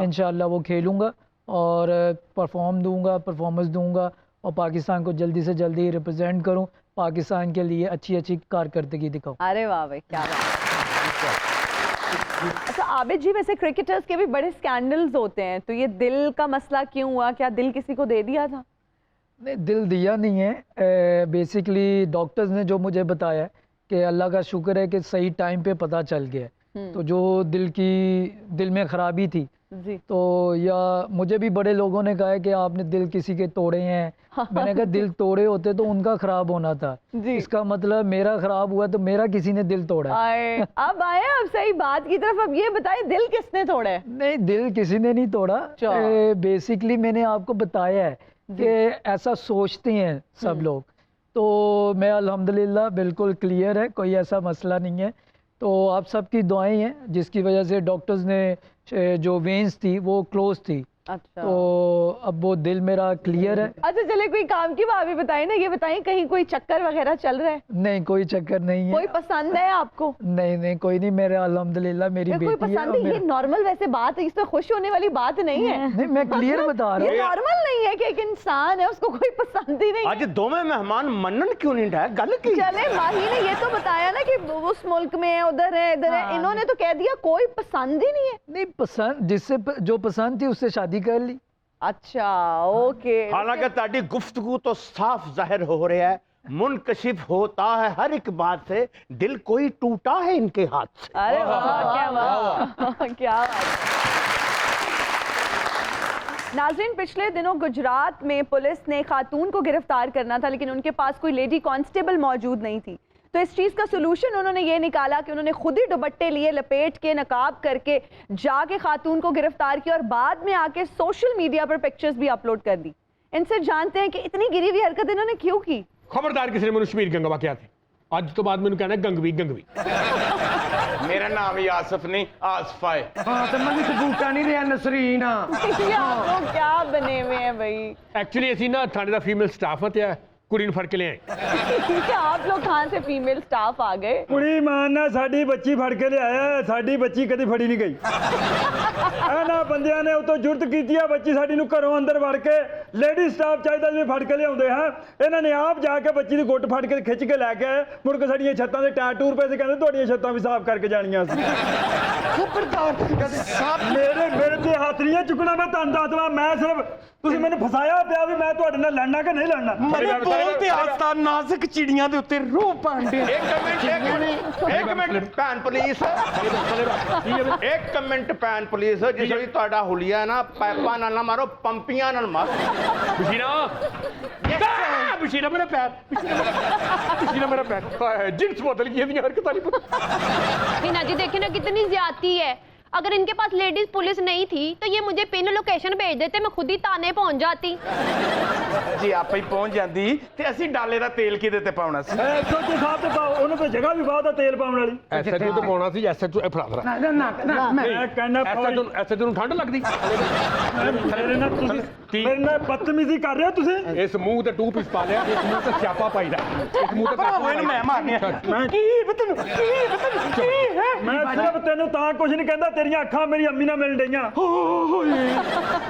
इंशाल्लाह वो खेलूँगा और परफॉर्मेंस दूंगा और पाकिस्तान को जल्दी से जल्दी रिप्रेजेंट करूं, पाकिस्तान के लिए अच्छी अच्छी कारकर्दगी दिखाऊं। अरे वाह भाई, क्या बात। अच्छा आबिद जी, वैसे क्रिकेटर्स के भी बड़े स्कैंडल्स होते हैं, तो ये दिल का मसला क्यों हुआ? क्या दिल किसी को दे दिया था? नहीं, दिल दिया नहीं है, बेसिकली डॉक्टर्स ने जो मुझे बताया कि अल्लाह का शुक्र है कि सही टाइम पे पता चल गया, तो जो दिल में ख़राबी थी जी। तो या मुझे भी बड़े लोगों ने कहा है कि आपने दिल किसी के तोड़े हैं। मैंने कहा दिल तोड़े होते तो उनका खराब होना था, जी। इसका मतलब मेरा खराब हुआ तो मेरा किसी ने दिल तोड़ा है। आए अब आए अब सही बात की तरफ। अब ये बताइए दिल किसने तोड़ा है? नहीं, दिल किसी ने नहीं तोड़ा। बेसिकली मैंने आपको बताया है कि ऐसा सोचते हैं सब लोग, तो मैं अल्हम्दुलिल्लाह बिल्कुल क्लियर है, कोई ऐसा मसला नहीं है। तो आप सबकी दुआएं हैं जिसकी वजह से डॉक्टर्स ने जो वेन्स थी वो क्लोज थी, अच्छा। तो अब वो दिल मेरा क्लियर है। अच्छा चले कोई काम की बात भी बताइए ना, ये बताइए कहीं कोई चक्कर वगैरह चल रहा है? नहीं, कोई चक्कर नहीं है। कोई पसंद है आपको? नहीं नहीं, कोई नहीं, मेरे अल्हम्दुलिल्लाह मेरी कोई बेटी है पसंद और है? ये मेरा- नॉर्मल वैसे बात है, इसमें खुश होने वाली बात नहीं है। नहीं, मैं क्लियर बता रहा ये हूँ। नॉर्मल नहीं है कि एक इंसान है उसको कोई पसंद ही नहीं है। ਅੱਜ ਦੋਵੇਂ ਮਹਿਮਾਨ ਮੰਨਣ क्यों नहीं रहा? गल की चले माही ने ये तो बताया ना कि उस मुल्क में है, उधर है, इधर है, हाँ। इन्होंने तो कह दिया कोई पसंद ही नहीं है। नहीं, पसंद जो पसंद थी उससे शादी कर ली। अच्छा ओके। हालांकि ताड़ी गुफ्तगू तो साफ जाहिर हो रहा है, मुनकशिफ होता है हर एक बात से, दिल कोई टूटा है इनके हाथ से। अरे वाह क्या बात, क्या बात। नाज़रीन, पिछले दिनों गुजरात में पुलिस ने खातून को गिरफ्तार करना था, लेकिन उनके पास कोई लेडी कांस्टेबल मौजूद नहीं थी। तो इस चीज़ का सोल्यूशन उन्होंने ये निकाला कि उन्होंने खुद ही दुपट्टे लिए, लपेट के, नकाब करके जाके खातून को गिरफ्तार किया और बाद में आके सोशल मीडिया पर पिक्चर्स भी अपलोड कर दी। इनसे जानते हैं कि इतनी गिरी हुई हरकत इन्होंने क्यों की। खबरदार किसी ने मैंने शमीर गंगवा क्या थे, ਅੱਜ ਤੋਂ ਬਾਅਦ ਮੈਨੂੰ ਕਹਿਣਾ ਗੰਗਵੀ ਗੰਗਵੀ। मेरा नाम ही आसिफ नहीं आसफा है। हाँ तो मैं तो बूटा नहीं रहा नसरीन। ये आप लोग क्या बने हुए हैं भाई? ਐਕਚੁਅਲੀ ਅਸੀਂ ਨਾ ਥਾਣੇ ਦਾ ਫੀਮੇਲ ਸਟਾਫ ਆ ਤੇ ਕੁੜੀ ਨੂੰ ਫੜ ਕੇ ਲਿਆਏ। क्या आप लोग कहाँ से फीमेल स्टाफ आ गए? ਕੁੜੀ ਮਾਨ ਨਾਲ ਸਾਡੀ ਬੱਚੀ ਫੜ ਕੇ ਲਿਆਇਆ, ਸਾਡੀ ਬੱਚੀ ਕਦੀ ਫੜੀ ਨਹੀਂ ਗਈ। ਇਹਨਾਂ ਬੰਦਿਆਂ ਨੇ ਉਤੋਂ ਜੁਰਤ ਕੀਤੀ ਆ ਬੱਚੀ ਸਾਡੀ ਨੂੰ ਘਰੋਂ ਅੰਦਰ ਵੜ ਕੇ, ਲੇਡੀ ਸਟਾਫ ਚਾਹੀਦਾ ਜਿਵੇਂ ਫੜ ਕੇ ਲਿਆਉਂਦੇ ਹਾਂ, ਇਹਨਾਂ ਨੇ ਆਪ ਜਾ ਕੇ ਬੱਚੀ ਦੀ ਗੁੱਟ ਫੜ ਕੇ ਖਿੱਚ ਕੇ ਲੈ ਕੇ ਆਏ। ਮੁੜ ਕੇ ਸਾਡੀਆਂ ਛੱਤਾਂ ਦੇ ਟਾਇਰ ਟੂਰ ਪਏ ਸੀ, ਕਹਿੰਦੇ ਤੁਹਾਡੀਆਂ ਛੱਤਾਂ ਵੀ ਸਾਫ਼ ਕਰਕੇ ਜਾਣੀਆਂ ਸੀ। ਮੇਰੇ ਤੇ ਹੱਥ ਨਹੀਂ ਚੁੱਕਣਾ, ਮੈਂ ਤੁਹਾਨੂੰ ਦੱਸ ਦਵਾਂ, ਮੈਂ ਸਿਰਫ ਤੁਸੀਂ ਮੈਨੂੰ ਫਸਾਇਆ ਪਿਆ ਵੀ ਮੈਂ ਤੁਹਾਡੇ ਨਾਲ ਲੜਨਾ ਕਿ ਨਹੀਂ ਲੜਨਾ। ਮੈਨੂੰ ਬੋਲ ਤੇ ਆਸਤਾ ਨਾਜ਼ੁਕ ਚਿੜੀਆਂ ਦੇ ਉੱਤੇ ਰੂਹ ਪਾਉਂਦੇ। एक मिनट भैन पुलिस, एक मिनट भैन पुलिस, जिस वे तुहाडा हुलिया ना पाइपा नाल ना मारो, पंपियां नाल मारो। ਬਸ਼ੀਰਾ ਬਸ਼ੀਰਾ ਮੇਰਾ ਪੈਰ, ਬਸ਼ੀਰਾ ਮੇਰਾ ਪੈਰ। ਹਾਏ ਜਿੰਸ ਬਦਲ ਗਈ ਇਹਦੀਆਂ ਹਰਕਤਾਂ ਨਹੀਂ ਪਤਾ। हिना जी देखे ना कितनी ज्यादती है। अगर इनके पास लेडीज पुलिस नहीं थी तो ये मुझे पिन लोकेशन भेज देते, मैं खुद ही थाने पहुंच जाती। ਜੇ ਆਪੇ ਹੀ ਪਹੁੰਚ ਜਾਂਦੀ ਤੇ ਅਸੀਂ ਡਾਲੇ ਦਾ ਤੇਲ ਕਿਹਦੇ ਤੇ ਪਾਉਣਾ ਸੀ? ਐਸਐਚਓ ਸਾਹਿਬ ਤੇ ਪਾਓ, ਉਹਨੂੰ ਕੋਈ ਜਗ੍ਹਾ ਵੀ ਬਾਤ ਆ ਤੇਲ ਪਾਉਣ ਵਾਲੀ। ਐਸਐਚਓ ਤੇ ਪਾਉਣਾ ਸੀ, ਐਸਐਚਓ ਇਹ ਫੜਾ ਦਰਾ। ਮੈਂ ਕਹਿੰਦਾ ਐਸਐਚਓ ਨੂੰ ਠੰਡ ਲੱਗਦੀ? ਮੇਰੇ ਨਾਲ ਤੁਸੀਂ ਮੇਰੇ ਨਾਲ ਬਦਤਮੀਜ਼ੀ ਕਰ ਰਹੇ ਹੋ ਤੁਸੀਂ। ਇਸ ਮੂੰਹ ਤੇ 2 ਪੀਸ ਪਾ ਲਿਆ, ਇਸ ਮੂੰਹ ਤੇ ਸਿਆਪਾ ਪਾਈਦਾ, ਇਸ ਮੂੰਹ ਤੇ ਭਰਾਵਾ ਇਹਨੂੰ ਮੈਂ ਮਾਰਨਿਆ। ਮੈਂ ਮੈਂ ਸਿਰਫ ਤੈਨੂੰ ਤਾਂ ਕੁਝ ਨਹੀਂ ਕਹਿੰਦਾ, ਤੇਰੀਆਂ ਅੱਖਾਂ ਮੇਰੀ ਅੰਮੀ ਨਾਲ ਮਿਲਣ ਡਈਆਂ।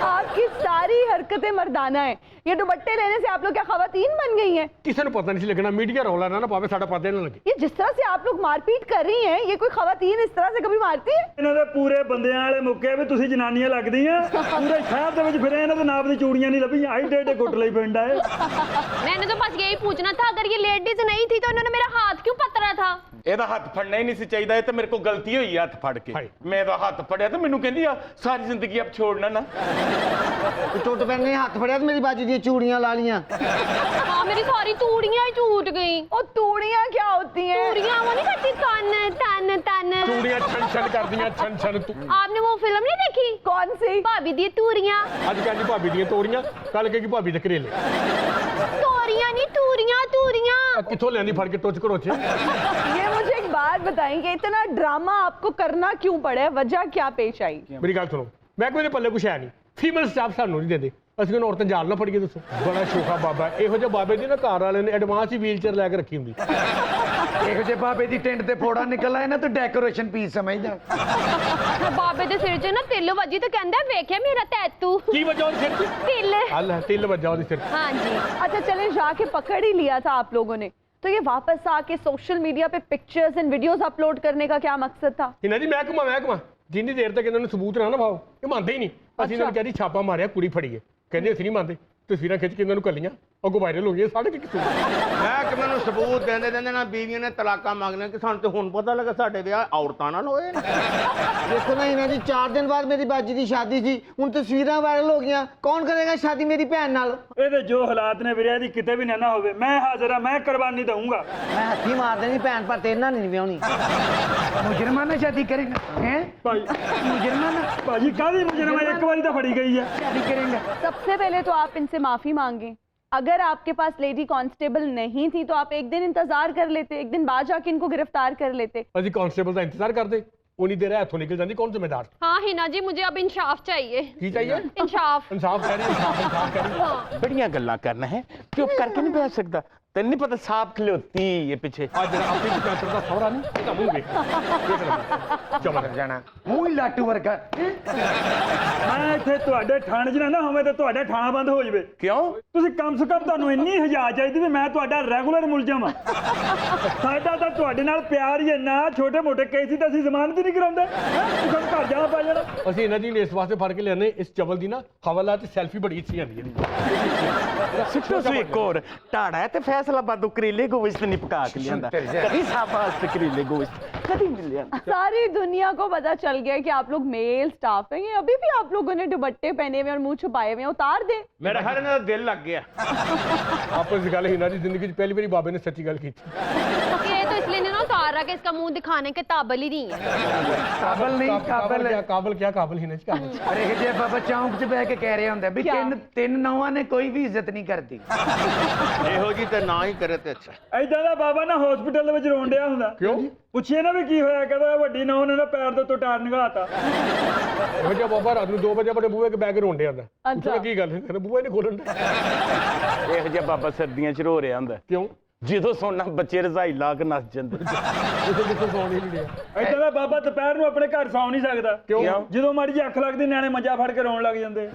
आपकी सारी हरकतें मर्दाना है। ये दुपट्टे लेने से आप लोग क्या खवातीन बन गई हैं? ਕਿਸੇ ਨੂੰ ਪਤਾ ਨਹੀਂ ਸੀ ਲੱਗਣਾ, ਮੀਡੀਆ ਰੌਲਾ ਨਾ ਪਾਵੇ, ਸਾਡਾ ਪਤਾ ਨਾ ਲੱਗੇ। ये जिस तरह से आप लोग मारपीट कर रही हैं, ये कोई खवातीन इस तरह से कभी मारती है? ਇਹਨਾਂ ਦੇ ਪੂਰੇ ਬੰਦਿਆਂ ਵਾਲੇ ਮੁੱਕੇ ਵੀ ਤੁਸੀਂ ਜਨਾਨੀਆਂ ਲੱਗਦੀਆਂ। ਪੂਰੇ ਸ਼ਹਿਰ ਦੇ ਵਿੱਚ ਫਿਰੇ, ਇਹਨਾਂ ਦੇ ਨਾਪ ਦੀ ਚੂੜੀਆਂ ਨਹੀਂ ਲੱਭੀਆਂ, ਆਈ ਡੇਡੇ ਗੁੱਟ ਲਈ ਪਿੰਡ ਆਏ। मैंने तो बस यही पूछना था, अगर ये लेडीज नहीं थी तो इन्होंने मेरा हाथ क्यों पकड़ा था? ਇਹਦਾ ਹੱਥ ਫੜਨਾ ਹੀ ਨਹੀਂ ਸੀ ਚਾਹੀਦਾ, ਇਹ ਤਾਂ ਮੇਰੇ ਕੋਲ ਗਲਤੀ ਹੋਈ ਹੱਥ ਫੜ ਕੇ। ਮੈਂ ਇਹਦਾ ਹੱਥ ਫੜਿਆ ਤੇ ਮੈਨੂੰ ਕਹਿੰਦੀ ਆ ਸਾਰੀ ਜ਼ਿੰਦਗੀ ਆਪ ਛੋੜਨਾ ਨਾ। टुट पैने हाथ फड़िया तो मेरी बाजू दी चूड़ियां ला लियां। हाँ, मेरी सारी तूड़ियां ही टूट गई। और तूड़ियां क्या होती हैं? तूड़ियां वो नहीं करती, तन तन तन। ਚੂੜੀਆਂ ਛਣ ਛਣ ਕਰਦੀਆਂ, ਛਣ ਛਣ। ਤੂੰ आपने वो फिल्म नहीं देखी? कौन सी? भाभी दी तूरियां। ਅੱਜ ਕਹਿੰਦੀ ਭਾਬੀ ਦੀਆਂ ਤੋਰੀਆਂ, ਕੱਲ ਕਹੇਗੀ ਭਾਬੀ ਦੇ ਕਰੇਲੇ। तोरियां नहीं तूरियां, तूरियां। ਕਿੱਥੋਂ ਲਿਆਂਦੀ ਫੜ ਕੇ ਟੁੱਚ ਕਰੋ ਚ। ये मुझे एक बात बताएंगे, इतना ड्रामा आपको करना क्यों पड़ा है? वजह क्या पेश आई? ਮੇਰੀ ਗੱਲ ਸੁਣੋ, ਮਹਿਕਮੇ ਦੇ ਪੱਲੇ ਕੁਛ ਹੈ ਨਹੀਂ, ਫੀਮੇਲ ਸਟਾਫ ਸਾਨੂੰ ਨਹੀਂ ਦਿੰਦੇ, ਅਸੀਂ ਉਹਨਾਂ ਔਰਤਾਂ ਜਾਲ ਨਾ ਫੜੀਏ। ਦੱਸੋ, ਬੜਾ ਸ਼ੋਖਾ ਬਾਬਾ, ਇਹੋ ਜਿਹੇ ਬਾਬੇ ਦੀ ਨਾ ਘਰ ਵਾਲੇ ਨੇ ਐਡਵਾਂਸ ਹੀ ਵੀਲਚੇਅਰ ਲੈ ਕੇ ਰੱਖੀ ਹੁੰਦੀ। ਇਹੋ ਜਿਹੇ ਬਾਬੇ ਦੀ ਟੈਂਟ ਤੇ ਫੋੜਾ ਨਿਕਲ ਆਏ ਨਾ ਤੂੰ ਡੈਕੋਰੇਸ਼ਨ ਪੀਸ ਸਮਝਦਾ। बाबे दे सिर च ना तिल वजी तो कहंदा वेख्या मेरा टैटू। ਕੀ ਵਜ੍ਹਾ ਉਹਦੇ ਸਿਰ ਤੇ? तिल। ਹੱਲ ਹੈ, ਤਿਲ ਵੱਜਾ ਉਹਦੇ ਸਿਰ। हाँ जी। अच्छा चलें, जाके पकड़ ही लिया था आप लोगों ने, तो ये वापस आके सोशल मीडिया पे पिक्चर्स एंड वीडियोस अपलोड करने का क्या मकसद था? ਇਹਨਾਂ ਦੀ ਮਹਿਕਮਾ ਜਿੰਨੀ ਦੇਰ ਤੱਕ ਇਹਨਾਂ ਨੂੰ ਸਬੂਤ ਨਾ ਪਾਓ, ਇਹ ਮੰਨਦੇ ਹੀ ਨਹੀਂ। ਅਸੀਂ ਇਹਨਾਂ ਨੂੰ ਕਹਿੰਦੀ ਛਾਪਾ ਮਾਰਿਆ, ਕੁੜੀ ਫੜੀ ਹੈ, ਕਹਿੰਦੇ ਅਸੀਂ ਨਹੀਂ ਮੰਨਦੇ, ਤਸਵੀਰਾਂ ਖਿੱਚ ਕੇ ਇਹਨਾਂ ਨੂੰ ਕੱਲੀਆਂ ਅੱਗੋਂ ਵਾਇਰਲ ਹੋ ਗਈ ਸਾਡੇ ਕੀ ਕਸੂਰ ਮੈਂ ਕਿ ਮੈਨੂੰ ਸਬੂਤ ਦਿੰਦੇ ਦਿੰਦੇ ਨਾ ਬੀਵੀਆਂ ਨੇ ਤਲਾਕਾਂ ਮੰਗਣਾ ਕਿ ਸਾਨੂੰ ਤੇ ਹੁਣ ਪਤਾ ਲੱਗਾ ਸਾਡੇ ਵਿਆਹ ਔਰਤਾਂ ਨਾਲ ਹੋਏ ਨੇ। देखो ना इन्हें जी 4 दिन बाद मेरी बाजी की शादी थी उन तस्वीर वायरल हो गई कौन करेगा शादी मेरी भैन नाल ਇਹਦੇ ਜੋ ਹਾਲਾਤ ਨੇ ਵੀਰੇ ਇਹਦੀ ਕਿਤੇ ਵੀ ਨਾ ਹੋਵੇ ਮੈਂ ਹਾਜ਼ਰ ਹਾਂ ਮੈਂ ਕੁਰਬਾਨੀ ਦਊਂਗਾ मैं हथी मार देनी भैन पर तेरना नहीं ब्याहनी मुजरमाना शादी करेगा हैं ਭਾਈ मुजरमाना ਭਾਜੀ ਕਾਹਦੀ ਮੁਜਰਮ ਇੱਕ ਵਾਰੀ ਤਾਂ ਫੜੀ ਗਈ ਹੈ शादी करेगा सबसे पहले तो आप इनसे माफी मांगें। अगर आपके पास लेडी कांस्टेबल नहीं थी तो आप एक दिन इंतजार कर लेते, एक दिन बाद जाके इनको गिरफ्तार कर लेते। ਅਸੀਂ ਕਾਂਸਟੇਬਲ ਦਾ ਇੰਤਜ਼ਾਰ ਕਰਦੇ ਉਨੀ ਦੇਰ ਹੱਥੋਂ ਨਿਕਲ ਜਾਂਦੀ ਕੌਣ ਜ਼ਿੰਮੇਦਾਰ हाँ हिना जी मुझे अब इंसाफ चाहिए। ਕੀ ਚਾਹੀਏ इंसाफ। ਇਨਸਾਫ ਕਹਿ ਰਹੀ ਇਨਸਾਫ ਕਹਿ ਰਹੀ ਬੜੀਆਂ ਗੱਲਾਂ ਕਰਨਾ ਹੈ ਚੁੱਪ ਕਰਕੇ ਨਹੀਂ ਬੈਠ ਸਕਦਾ ਤੈਨੂੰ ਨਹੀਂ ਪਤਾ ਸਾਫ ਖਲੋਤੀ ਇਹ ਪਿੱਛੇ ਅੱਜ ਜਿਹੜਾ ਆਪਣੀ ਪੈਂਤਰ ਦਾ ਸਹੁਰਾ ਨਹੀਂ ਇਹਦਾ ਮੂੰਹ ਵੇਖ ਚਮਕ ਜਾਣਾ मुंह ही लाटू वर्गा ਮੈਂ ਇੱਥੇ ਤੁਹਾਡੇ ਥਾਣੇ 'ਚ ਨਾ ਹੋਵੇ ਤੇ ਤੁਹਾਡਾ ਥਾਣਾ ਬੰਦ ਹੋ ਜਾਵੇ ਕਿਉਂ ਤੁਸੀਂ ਕਮ ਸੇ ਕਮ ਤੁਹਾਨੂੰ ਇੰਨੀ ਹਜ਼ਾਰ ਚਾਹੀਦੀ ਵੀ ਮੈਂ ਤੁਹਾਡਾ ਰੈਗੂਲਰ ਮੁਲਜ਼ਮ ਆ ਸਾਡਾ ਤਾਂ ਤੁਹਾਡੇ ਨਾਲ ਪਿਆਰ ਹੀ ਇੰਨਾ ਛੋਟੇ ਮੋਟੇ ਕੇਸ ਹੀ ਤਾਂ ਅਸੀਂ ਜ਼ਮਾਨਤ ਹੀ ਨਹੀਂ ਕਰਾਉਂਦੇ ਤੁਸੀਂ ਘਰ ਜਾਣਾ ਪੈ ਜਾਣਾ ਅਸੀਂ ਇਹਨਾਂ ਦੀ ਇਸ ਵਾਸਤੇ ਫੜ ਕੇ ਲਿਆਨੇ ਇਸ ਚਵਲ ਦੀ ਨਾ ਹਵਾਲਾ ਤੇ ਸੈਲਫੀ ਬੜੀ ਅੱਛੀ ਆਉਂਦੀ ਹੈ ਸਿੱਟੋ ਸੋ ਇੱਕ ਹੋਰ ਢਾੜਾ ਹੈ ਤੇ ਫੈਸਲਾਬਾਦ ਤੋਂ ਕਰੇਲੇ ਗੋਸ਼ਤ ਨਹੀਂ ਪਕਾ ਕੇ ਲਿਆਂਦਾ ਕਦੀ ਸਾਬਾਸ ਤੇ ਕਰੇਲੇ ਗੋਸ਼ਤ ਕਦੀ ਮਿਲਿਆ सारी दुनिया को पता चल गया कि आप लोग मेल स्टाफ हैं। ये अभी भी आप लोगों ने दुपट्टे पहने हुए और मुंह छुपाए हुए हैं, उतार दे। ਮੇਰਾ ਖਿਆਲ ਇਹਨਾਂ ਦਾ ਦਿਲ ਲੱਗ ਗਿਆ ਆਪਸ ਦੀ ਗੱਲ ਹਿਨਾ ਦੀ ਜ਼ਿੰਦਗੀ 'ਚ ਪਹਿਲੀ ਵਾਰੀ ਬਾਬੇ ਨੇ ਸੱਚੀ ਗੱਲ ਕੀਤੀ ये तो इसलिए नहीं ना उतार रहा कि इसका मुंह दिखाने के काबिल ही नहीं है। काबल नहीं काबल ਕਾਬਲ ਹਿਨਾ ਜੀ ਕਾਬਲ अरे जे बाबा चौंक च बह के कह रहे होंगे भी क्या? तीन नौवां ने कोई भी इज्जत नहीं करती ਇਹੋ ਜੀ ਤੇ ਨਾ ਹੀ ਕਰੇ ਤੇ ਅੱਛਾ ਐਦਾਂ ਦਾ ਬਾਬਾ ਨਾ ਹਸਪੀਟਲ ਦੇ ਵਿੱਚ ਰੋਣ ਡਿਆ ਹੁੰਦਾ ਕਿਉਂ ਪੁੱਛੀਏ ਨਾ ਵੀ ਕੀ ਹੋਇਆ ਕਹਿੰਦਾ ਵੱਡੀ ਨੌਂ ਨੇ ਨਾ ਪੈਰ ਦੇ ਉੱਤੋਂ ਟਾਰ ਨਿਗਾਹਤਾ ਉਹ ਜਿਹਾ ਬਾਬਾ ਰਾਤ ਨੂੰ 2 ਵਜੇ ਆਪਣੇ ਬੂਹੇ ਕੇ ਬੈਗ ਰੋਂਦੇ ਆਂਦਾ ਅੱਛਾ। ਕੀ ਗੱਲ ਹੈ ਕਹਿੰਦਾ ਬੂਹੇ ਨਹੀਂ ਖੋਲਣ ਦੇ ਇਹੋ ਜਿਹਾ ਬਾਬਾ ਸਰਦੀਆਂ ਚ ਰੋ ਰਿਹਾ ਹੁੰਦਾ ਕਿਉਂ ਜਦੋਂ ਸੋਨਾ ਬੱਚੇ ਰਜ਼ਾਈ ਲਾ ਕੇ ਨੱਚ ਜਾਂਦੇ ਜਿੱਥੇ ਸੌਣ ਹੀ ਨਹੀਂ ਰਿਹਾ ਐਦਾਂ ਦਾ ਬਾਬਾ ਦੁਪਹਿਰ ਨੂੰ ਆਪਣੇ ਘਰ ਸੌਂ ਨਹੀਂ ਸਕਦਾ ਕਿਉਂ? ਜਦੋਂ ਮਾੜੀ ਜਿਹੀ ਅੱਖ ਲੱਗਦੀ ਨਿਆਣੇ ਮੰਜਾ ਫੜ ਕੇ ਰੋਣ ਲੱਗ ਜਾਂਦੇ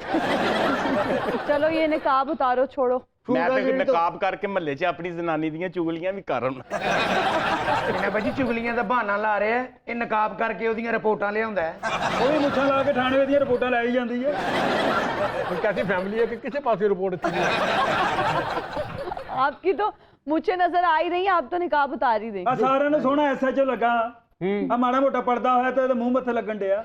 चलो ये निकाब उतारो, छोड़ो। ਮੈਂ ਤਾਂ ਨਕਾਬ ਕਰਕੇ ਮਹੱਲੇ 'ਚ ਆਪਣੀ ਜ਼ਨਾਨੀ ਦੀਆਂ ਚੁਗਲੀਆਂ ਵੀ ਕਰਨ ਇਹਨਾਂ ਬਾਜੀ ਚੁਗਲੀਆਂ ਦਾ ਬਹਾਨਾ ਲਾ ਰਿਹਾ ਹੈ। ਇਹ ਨਕਾਬ ਕਰਕੇ ਉਹਦੀਆਂ ਰਿਪੋਰਟਾਂ ਲਿਆਉਂਦਾ ਹੈ ਉਹ ਵੀ ਮੁੱਛਾਂ ਲਾ ਕੇ ਥਾਣੇ ਦੀਆਂ ਰਿਪੋਰਟਾਂ ਲੈ ਹੀ ਜਾਂਦੀ ਹੈ ਹੁਣ ਕੈਸੀ ਫੈਮਿਲੀ ਹੈ ਕਿ ਕਿਸੇ ਪਾਸੇ ਰਿਪੋर्ट ਇੱਥੇ आपकी तो मुझे नजर आ ही रही है, आप तो निकाब उतार ही ਆ देंगे। ਸਾਰਿਆਂ ਨੂੰ ਸੋਹਣਾ ਐਸਐਚਓ ਲੱਗਾ ਆ ਮਾੜਾ ਮੋਟਾ ਪਰਦਾ ਹੋਇਆ ਤੇ ਇਹਦੇ ਮੂੰਹ ਮੱਥੇ ਲੱਗਣ ਡਿਆ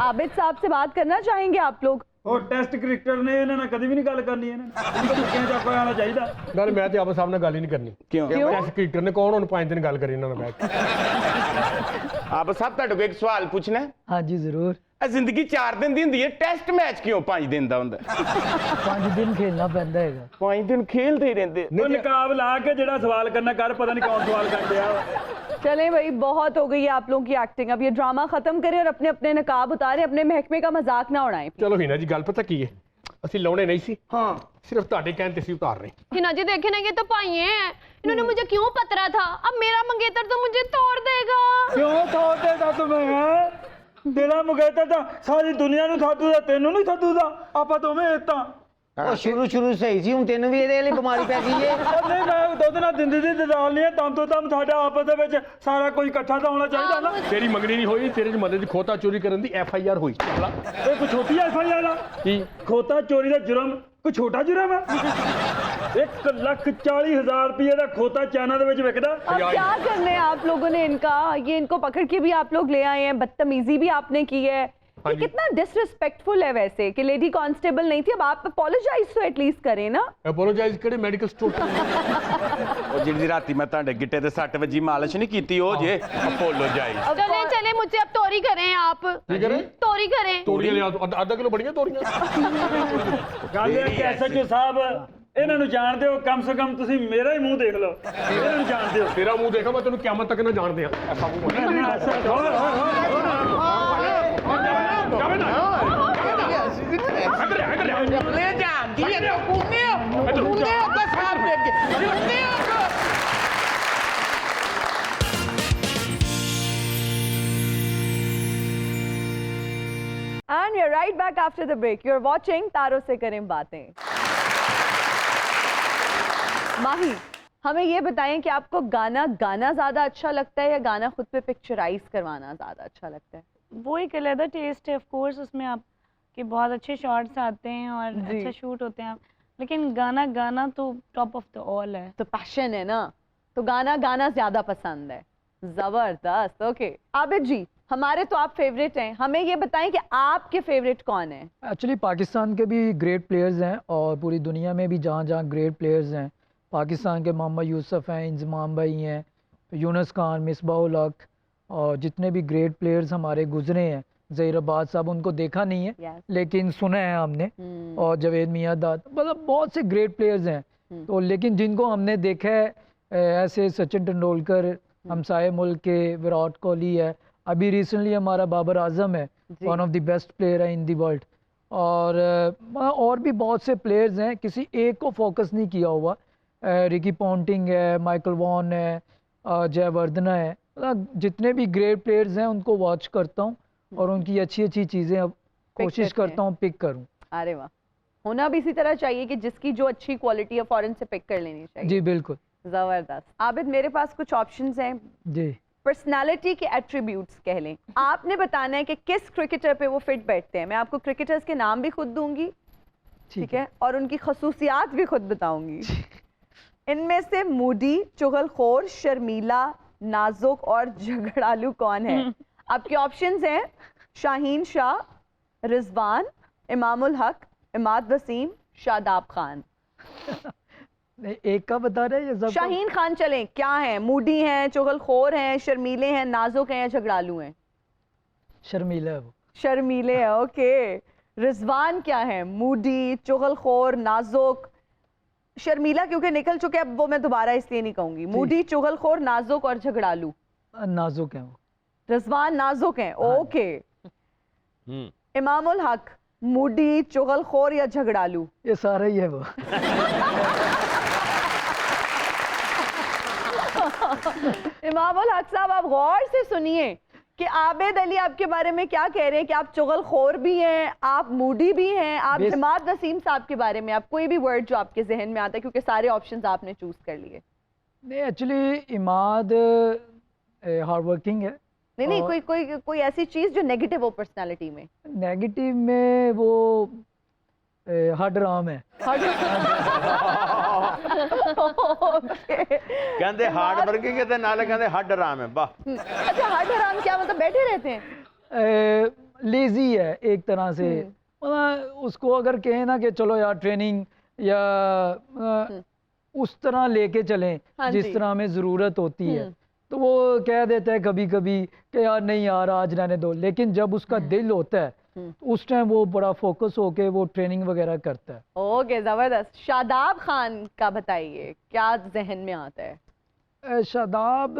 आबिद साहब से बात करना चाहेंगे आप लोग? ਉਹ ਟੈਸਟ ਕ੍ਰਿਕਟਰ ਨੇ ਇਹਨਾਂ ਨਾਲ ਕਦੀ ਵੀ ਨਹੀਂ ਗੱਲ ਕਰਨੀ ਇਹਨਾਂ ਨੇ ਟੁੱਕਿਆਂ ਚਾਕਾਂ ਵਾਲਾ ਚਾਹੀਦਾ ਨਾਲ ਮੈਂ ਤੇ ਆਪ ਸਾਹਿਬ ਨਾਲ ਗੱਲ ਹੀ ਨਹੀਂ ਕਰਨੀ ਕਿਉਂ ਕੈਸ ਕ੍ਰਿਕਟਰ ਨੇ ਕੌਣ ਹੁਣ 5 ਦਿਨ ਗੱਲ ਕਰੀ ਇਹਨਾਂ ਨਾਲ ਬੈਠ ਕੇ ਆਪ ਸਭ ਤੁਹਾਡੇ ਕੋਲ ਇੱਕ ਸਵਾਲ ਪੁੱਛਣਾ ਹੈ। हाँ जी ज़रूर। ਇਹ ਜ਼ਿੰਦਗੀ 4 ਦਿਨ ਦੀ ਹੁੰਦੀ ਹੈ ਟੈਸਟ ਮੈਚ ਕਿਉਂ 5 ਦਿਨ ਦਾ ਹੁੰਦਾ 5 दिन खेलना पैंदा है। 5 ਦਿਨ ਖੇਲਦੇ ਹੀ ਰਹਿੰਦੇ ਉਹ ਨਕਾਬ ਲਾ ਕੇ ਜਿਹੜਾ ਸਵਾਲ ਕਰਨਾ ਕਰ ਪਤਾ ਨਹੀਂ ਕੌਣ ਸਵਾਲ ਕਰ ਡਿਆ चलें भाई, बहुत हो गई है आप लोगों की एक्टिंग। अब ये ड्रामा खत्म करें और अपने अपने नकाब उतारें, अपने महकमे का मजाक ना उड़ाएं। ਚਲੋ ਹਿਨਾ ਜੀ ਗੱਲ ਪਤਾ ਕੀ ਹੈ ਅਸੀਂ ਲਾਉਣੇ ਨਹੀਂ ਸੀ हाँ ਸਿਰਫ ਤੁਹਾਡੇ ਕਹਿਣ ਤੇ ਅਸੀਂ ਉਤਾਰ ਰਹੇ हिना जी देखे ना ये तो भाई हैं, इन्होंने मुझे क्यों पतरा था, अब मेरा मंगेतर तो मुझे तोड़ देगा। ਕਿਉਂ ਤੋੜਦੇ ਦੱਸ ਮੈਂ ਤੇਰਾ ਮੁਗੇਤਾ ਤਾਂ ਸਾਰੀ ਦੁਨੀਆ ਨੂੰ ਸਾਧੂ ਦਾ ਤੈਨੂੰ ਨਹੀਂ ਸਾਧੂ ਦਾ ਆਪਾਂ ਦੋਵੇਂ ਇਤਾਂ ਉਹ ਸ਼ੁਰੂ ਸਹੀ ਸੀ ਹੁਣ ਤੈਨੂੰ ਵੀ ਇਹਦੇ ਲਈ ਬਿਮਾਰੀ ਪੈ ਗਈ ਏ ਨਹੀਂ ਮੈਂ ਦੁੱਧ ਨਾਲ ਦਿੰਦੀ ਦੀ ਦਦਾਲ ਨਹੀਂ ਦਮ ਤੋਂ ਦਮ ਸਾਡਾ ਆਪਸ ਦੇ ਵਿੱਚ ਸਾਰਾ ਕੁਝ ਇਕੱਠਾ ਤਾਂ ਹੋਣਾ ਚਾਹੀਦਾ ਨਾ ਤੇਰੀ ਮੰਗਣੀ ਨਹੀਂ ਹੋਈ ਤੇਰੇ ਮਦਦ ਦੀ ਖੋਤਾ ਚੋਰੀ ਕਰਨ ਦੀ FIR ਹੋਈ ਚਲਾ ਇਹ ਕੋਈ ਛੋਟੀ ਐਫਆਈਆਰ ਆ ਕੀ ਖੋਤਾ ਚੋਰੀ ਦਾ ਜੁਰਮ ਕੋਈ ਛੋਟਾ ਜੁਰਮ ਆ 1,40,000 रुपये ਦਾ ਖੋਤਾ ਚਾਈਨਾ ਦੇ ਵਿੱਚ ਵਿਕਦਾ अब क्या करने हैं आप लोगों ने इनका, ये इनको पकड़ के भी आप लोग ले आए हैं, बदतमीजी भी आपने की है। हाँ ये जी। कितना डिसरिस्पेक्टफुल है वैसे कि लेडी कांस्टेबल नहीं थी, अब आप अपोलोजाइज तो एटलीस्ट करें ना। ਅਪੋਲੋਜਾਈਜ਼ ਕਿਹੜੇ ਮੈਡੀਕਲ ਸਟੋਰ ਉਹ ਜਿਹੜੀ ਰਾਤੀ ਮੈਂ ਤੁਹਾਡੇ ਗਿੱਟੇ ਤੇ 6 ਵਜੇ ਮਾਲਿਸ਼ ਨਹੀਂ ਕੀਤੀ ਉਹ ਜੇ ਅਪੋਲੋਜਾਈਜ਼ चले चले मुझसे अब तोरी करें आप, ਕੀ ਕਰੇ तोरी करें। ਤੋਰੀਆਂ ਲਿਆ ਅੱਧਾ ਕਿਲੋ ਬੜੀਆਂ ਤੋਰੀਆਂ ਗੱਲ ਇਹ ਕਿ ਐਸਐਚਓ ਸਾਹਿਬ ਇਹਨਾਂ ਨੂੰ ਜਾਣਦੇ ਹੋ ਕਮ ਸੇ ਕਮ ਤੁਸੀਂ ਮੇਰਾ ਹੀ ਮੂੰਹ ਦੇਖ ਲਓ ਇਹਨਾਂ ਨੂੰ ਜਾਣਦੇ ਹੋ ਤੇਰਾ ਮੂੰਹ ਦੇਖਾ ਮੈਂ ਤੈਨੂੰ ਕਿਆਮਤ ਤੱਕ ਨਾ ਜਾਣਦੇ ਆ ਐਸਾ ਮੂੰਹ ਜਾਵੇ ਨਾ ਲੈ ਜਾਂਦੀ ਹੈ ਕੁੰਨੇ ਕੁੰਨੇ ਅੱਗੇ ਸਾਰ ਦੇ ਅੱਗੇ And we're right back after the break. You're watching तारों से करें बातें। माही, हमें ये बताएं कि आपको गाना गाना ज्यादा अच्छा लगता है या गाना खुद पे पिक्चराइज करवाना ज्यादा अच्छा लगता है? वो एक अलग टेस्ट है ऑफ कोर्स, उसमें आपके बहुत अच्छे शॉट्स आते हैं और जी। अच्छा शूट होते हैं। लेकिन गाना गाना तो टॉप ऑफ द ऑल है। तो पैशन है ना, तो गाना गाना ज्यादा पसंद है। जबरदस्त। ओके आबिद जी, हमारे तो आप फेवरेट हैं, हमें ये बताएं कि आपके फेवरेट कौन है? एक्चुअली पाकिस्तान के भी ग्रेट प्लेयर्स हैं और पूरी दुनिया में भी जहाँ जहाँ ग्रेट प्लेयर्स हैं, पाकिस्तान के मोहम्मद यूसुफ हैं, इंजमाम भाई हैं, यूनुस खान, मिसबाहुल हक और जितने भी ग्रेट प्लेयर्स हमारे गुजरे हैं, ज़हीर अब्बास साहब उनको देखा नहीं है Yes. लेकिन सुना है हमने, और जावेद मियाँदाद, मतलब बहुत से ग्रेट प्लेयर्स हैं। तो लेकिन जिनको हमने देखा है ऐसे सचिन तेंदुलकर, हमसाए मुल्क के विराट कोहली है, अभी रिसेंटली हमारा बाबर आजम है, one of the best player है इन दी वर्ल्ड, और भी बहुत से प्लेयर्स हैं, किसी एक को फोकस नहीं किया हुआ। रिकी पॉन्टिंग है, माइकल वॉन है, जयवर्धना है, मतलब जितने भी ग्रेट प्लेयर्स हैं उनको वॉच करता हूँ और उनकी अच्छी अच्छी चीज़ें अब कोशिश करता हूँ पिक करूँ। अरे वाह, होना भी इसी तरह चाहिए कि जिसकी जो अच्छी क्वालिटी है फौरन से पिक कर लेनी चाहिए। जी बिल्कुल। जबरदस्त। आबिद, मेरे पास कुछ ऑप्शंस हैं, जी पर्सनालिटी के एट्रीब्यूट्स कह लें। आपने बताना है कि किस क्रिकेटर पे वो फिट बैठते हैं। मैं आपको क्रिकेटर्स के नाम भी खुद दूंगी, ठीक है, और उनकी खसूसियात भी खुद बताऊंगी। इनमें से मूडी, चुगलखोर, शर्मीला, नाजुक और झगड़ालू कौन है? आपके ऑप्शंस हैं शाहीन शाह, रिजवान, इमामुल हक, इमाद वसीम, शादाब खान। नहीं, एक का बता रहे हैं ये सब? शाहीन खान चलें, क्या है? मूडी हैं, चुगलखोर हैं, शर्मीले हैं, नाजुक हैं या झगड़ालू हैं? शर्मीला है वो। शर्मीले हैं, ओके। रिजवान क्या है? मूडी, चुगलखोर, नाजुक, शर्मीला क्योंकि निकल चुके, अब वो मैं दोबारा इसलिए नहीं कहूंगी। मूडी, चुगलखोर, नाजुक और झगड़ालू। नाजुक है वो। रिजवान नाजुक हैं, ओके। इमामुल हक, मूडी, चुगलखोर या झगड़ालू? ये सारा ही है वो। इमामुल हक साहब, आप गौर से सुनिए कि आबिद अली आपके बारे में क्या कह रहे हैं कि आप चुगलखोर भी हैं, आप मूडी भी हैं, आप इमाद वसीम साहब के बारे में आप कोई भी वर्ड जो आपके जहन में आता है, क्योंकि सारे ऑप्शंस आपने चूज कर लिए। नहीं, एक्चुअली इमाद हार्ड वर्किंग है। नहीं, कोई कोई कोई ऐसी चीज जो नेगेटिव हो पर्सनालिटी में? नेगेटिव में वो हड राम है। कहते हार्ड वर्किंग है, नाले कहते हड आराम है। वाह। अच्छा, हड आराम क्या मतलब? बैठे रहते हैं? लेजी है एक तरह से, मतलब उसको अगर कहें ना कि चलो यार ट्रेनिंग या उस तरह लेके चलें जिस तरह हमें ज़रूरत होती है, तो वो कह देता है कभी कभी कि यार नहीं यार आज रहने दो, लेकिन जब उसका दिल होता है तो उस टाइम वो बड़ा फोकस होके वो ट्रेनिंग वगैरह करता है। ओके, जबरदस्त। शादाब खान का बताइए, क्या जहन में आता है? शादाब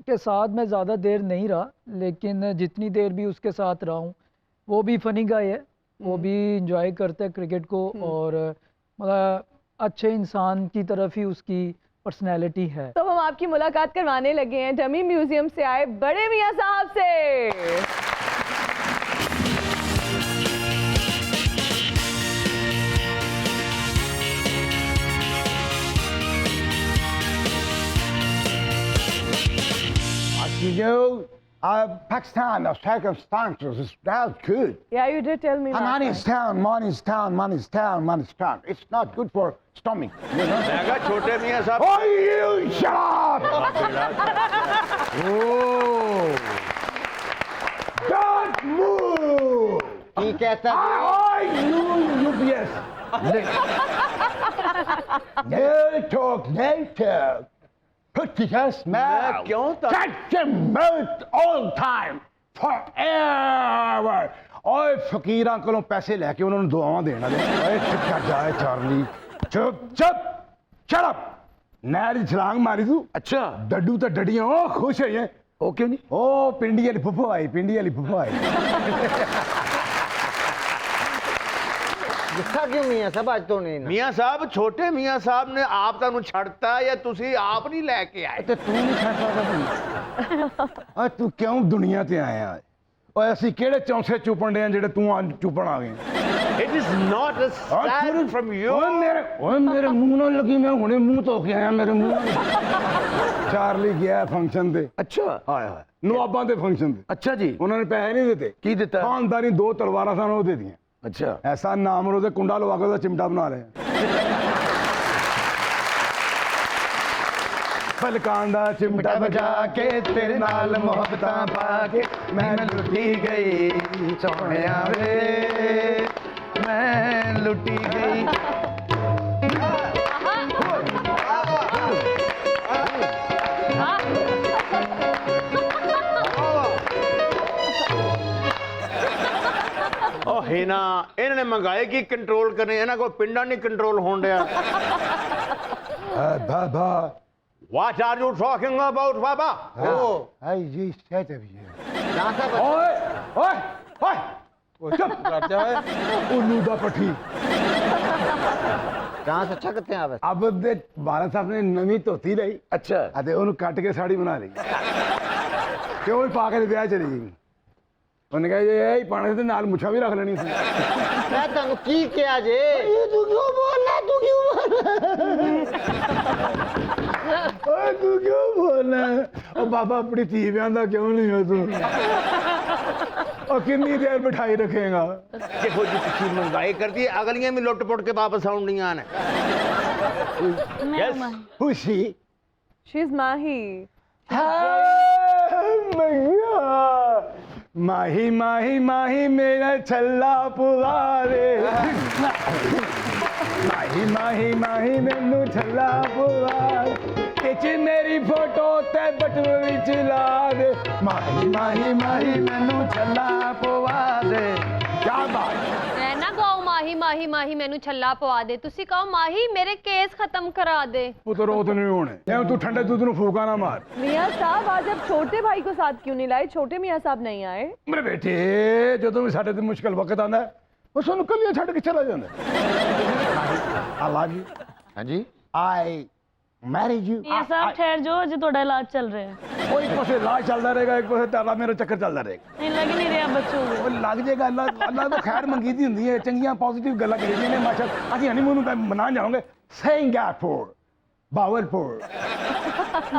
के साथ मैं ज़्यादा देर नहीं रहा, लेकिन जितनी देर भी उसके साथ रहा हूँ, वो भी फनी गाय है, वो भी इंजॉय करता है क्रिकेट को, और मतलब अच्छे इंसान की तरफ ही उसकी पर्सनैलिटी है। तो हम आपकी मुलाकात करवाने लगे हैं डमी म्यूजियम से आए बड़े मियाँ साहब से। You know, Pakistan, the circumstances is not good. Yeah, you did tell me. Money's town, money's town, money's town, money's town. It's not good for stomach, you know. मैं कहा छोटे मियां साहब। Oh, you shut up! Oh, don't move. He कहता UPS. No talk, no talk. Put your mouth. Shut your mouth all time, forever. ओए फकीरां कोलों पैसे लेके उन्होंने दुआवां देना दे। ओए चुप कर जा चार्ली, चुप चुप, shut up. नहरी छलांग मारी तू। अच्छा डड्डू तो डडियां ओ खुश है ये। ओ क्यों नहीं? ओ पिंडी वाली फुफो आई, पिंडी वाली फुफो आई। गुस्सा क्यों मियां साहब आज तो नहीं ना? मियां साहब, छोटे मियां साहब ने आप ਤੁਹਾਨੂੰ ਛੱਡਤਾ ਜਾਂ ਤੁਸੀਂ ਆਪ ਨਹੀਂ ਲੈ ਕੇ ਆਏ? ਤੇ ਤੂੰ ਨਹੀਂ ਛੱਡ ਸਕਦਾ ਆ ਤੂੰ ਕਿਉਂ ਦੁਨੀਆ ਤੇ ਆਇਆ? ਓਏ ਅਸੀਂ ਕਿਹੜੇ ਚੌਂਸੇ ਚੁਪਣ ਦੇ ਆ ਜਿਹੜੇ ਤੂੰ ਅੱਜ ਚੁਪਣ ਆ ਗਏ? It is not a stand from you. ਓਏ ਮੇਰੇ ਮੂੰਹ ਨਾਲ ਲੱਗੀ, ਮੈਂ ਹੁਣੇ ਮੂੰਹ ਧੋ ਕੇ ਆਇਆ ਮੇਰੇ ਮੂੰਹ ਨਾਲ। ਚਾਰਲੀ ਗਿਆ ਫੰਕਸ਼ਨ ਤੇ। ਅੱਛਾ ਆਇਆ ਨਵਾਬਾਂ ਦੇ ਫੰਕਸ਼ਨ ਤੇ। ਅੱਛਾ ਜੀ, ਉਹਨਾਂ ਨੇ ਪੈਸੇ ਨਹੀਂ ਦਿੱਤੇ। ਕੀ ਦਿੱਤਾ? ਖਾਨਦਾਨੀ 2 ਤਲਵਾਰਾਂ ਸਨ ਉਹ ਦੇ ਦੀਆਂ। अच्छा ऐसा नाम रो कुंडा लवा के चिमटा बना रहे पलकान दा चिमटा बजा के तेरे नाल मोहब्बतां पा के मैं लुटी गई सोहणिया वे मैं लुटी गई ਉਹ ਹੈ ਨਾ ਇਹਨਾਂ ਨੇ ਮੰਗਾਏ ਕੀ ਕੰਟਰੋਲ ਕਰਨੇ ਇਹਨਾਂ ਕੋਲ ਪਿੰਡਾਂ ਨਹੀਂ ਕੰਟਰੋਲ ਹੋਣ ਡਿਆ बाबा What are you talking about, Baba? I just said of you. ओए ओए ओए वो चुप कर जा उल्लू दा पठी कहाँ से अच्छा करते हैं आप? अब दे बाला साहब ने नवी धोती ਲਈ ਅੱਛਾ ਅਤੇ ਉਹਨੂੰ ਕੱਟ ਕੇ ਸਾੜੀ ਬਣਾ ਲਈ ਤੇ ਉਹ ਪਾ ਕੇ ਵਿਆਹ ਚਲੀ ਗਈ ਉਹਨੇ ਕਿਹਾ ਇਹ ਹੀ ਪਾਣੇ ਤੇ ਨਾਲ ਮੁੱਛਾਂ ਵੀ ਰੱਖ ਲੈਣੀ ਸੀ मैं तुम की क्या जे तू क्यों बोल रहा तू क्यों बोल ਓਏ ਤੂੰ ਕਿਉਂ ਬੋਲਣਾ ਉਹ ਬਾਬਾ ਆਪਣੀ ਧੀ ਵਿਆਹੁੰਦਾ ਕਿਉਂ ਨਹੀਂ ਹੋ ਤੂੰ ਉਹ ਕਿੰਨੀ ਦੇਰ ਬਿਠਾਈ ਰੱਖੇਗਾ ਦੇਖੋ ਜੀ ਤੁਸੀਂ ਮਹਿੰਗਾਈ ਕਰਦੀ ਹੈ ਅਗਲੀਆਂ ਵੀ ਲੁੱਟ ਪੁੱਟ ਕੇ ਵਾਪਸ ਆਉਂਦੀਆਂ ਨੇ Yes. Who's she? She's Mahi. माही माही माही मेरा छल्ला पुआरे माही माही माही मैनू छल्ला पुआर किच मेरी फोटो ते बटन विच ला दे माही माही माही मैनू छल्ला पुआ दे क्या बात ਮੈਂ ਨਾ ਕਹੋ ਮਾਹੀ ਮਾਹੀ ਮਾਹੀ ਮੈਨੂੰ ਛੱਲਾ ਪਵਾ ਦੇ ਤੁਸੀਂ ਕਹੋ ਮਾਹੀ ਮੇਰੇ ਕੇਸ ਖਤਮ ਕਰਾ दे पुत्र रोत नहीं होने तू ठंडे दूध नु फूका ना मार मियाँ साहब आज आप छोटे भाई को साथ क्यों नहीं लाए? छोटे मियाँ साहब नहीं आए? मेरे बेटे ਜਦੋਂ ਵੀ ਸਾਡੇ ਤੇ ਮੁਸ਼ਕਲ ਵਕਤ ਆਂਦਾ ਉਹ ਸਾਨੂੰ ਕੱਲਿਆਂ ਛੱਡ ਕੇ ਚਲਾ ਜਾਂਦਾ I love you ਹਾਂਜੀ I married you मियाँ साहब ठहर जाओ अजे थोड़ा इलाज चल रहा है ਉਹ ਇੱਕ ਪਾਸੇ ਇਲਾਜ ਚੱਲਦਾ ਰਹੇਗਾ ਇੱਕ ਪਾਸੇ ਤਾਲਾ ਮੇਰਾ ਚੱਕਰ ਚੱਲਦਾ ਰਹੇਗਾ नहीं लग नहीं रहा बच्चों को ਉਹ ਲੱਗ ਜਾਏਗਾ ਅੱਲਾ ਤੋਂ ਖੈਰ ਮੰਗੀ ਦੀ ਹੁੰਦੀ ਹੈ ਚੰਗੀਆਂ ਪੋਜ਼ਿਟਿਵ ਗੱਲਾਂ ਕਰੀਦੀਆਂ ਨੇ ਮਾਸ਼ਾ ਅਸੀਂ ਹਨੀਮੂਨ ਨੂੰ ਮਨਾਉਣ ਜਾਵਾਂਗੇ ਸਿੰਗਾਪੁਰ ਬਾਵਲਪੁਰ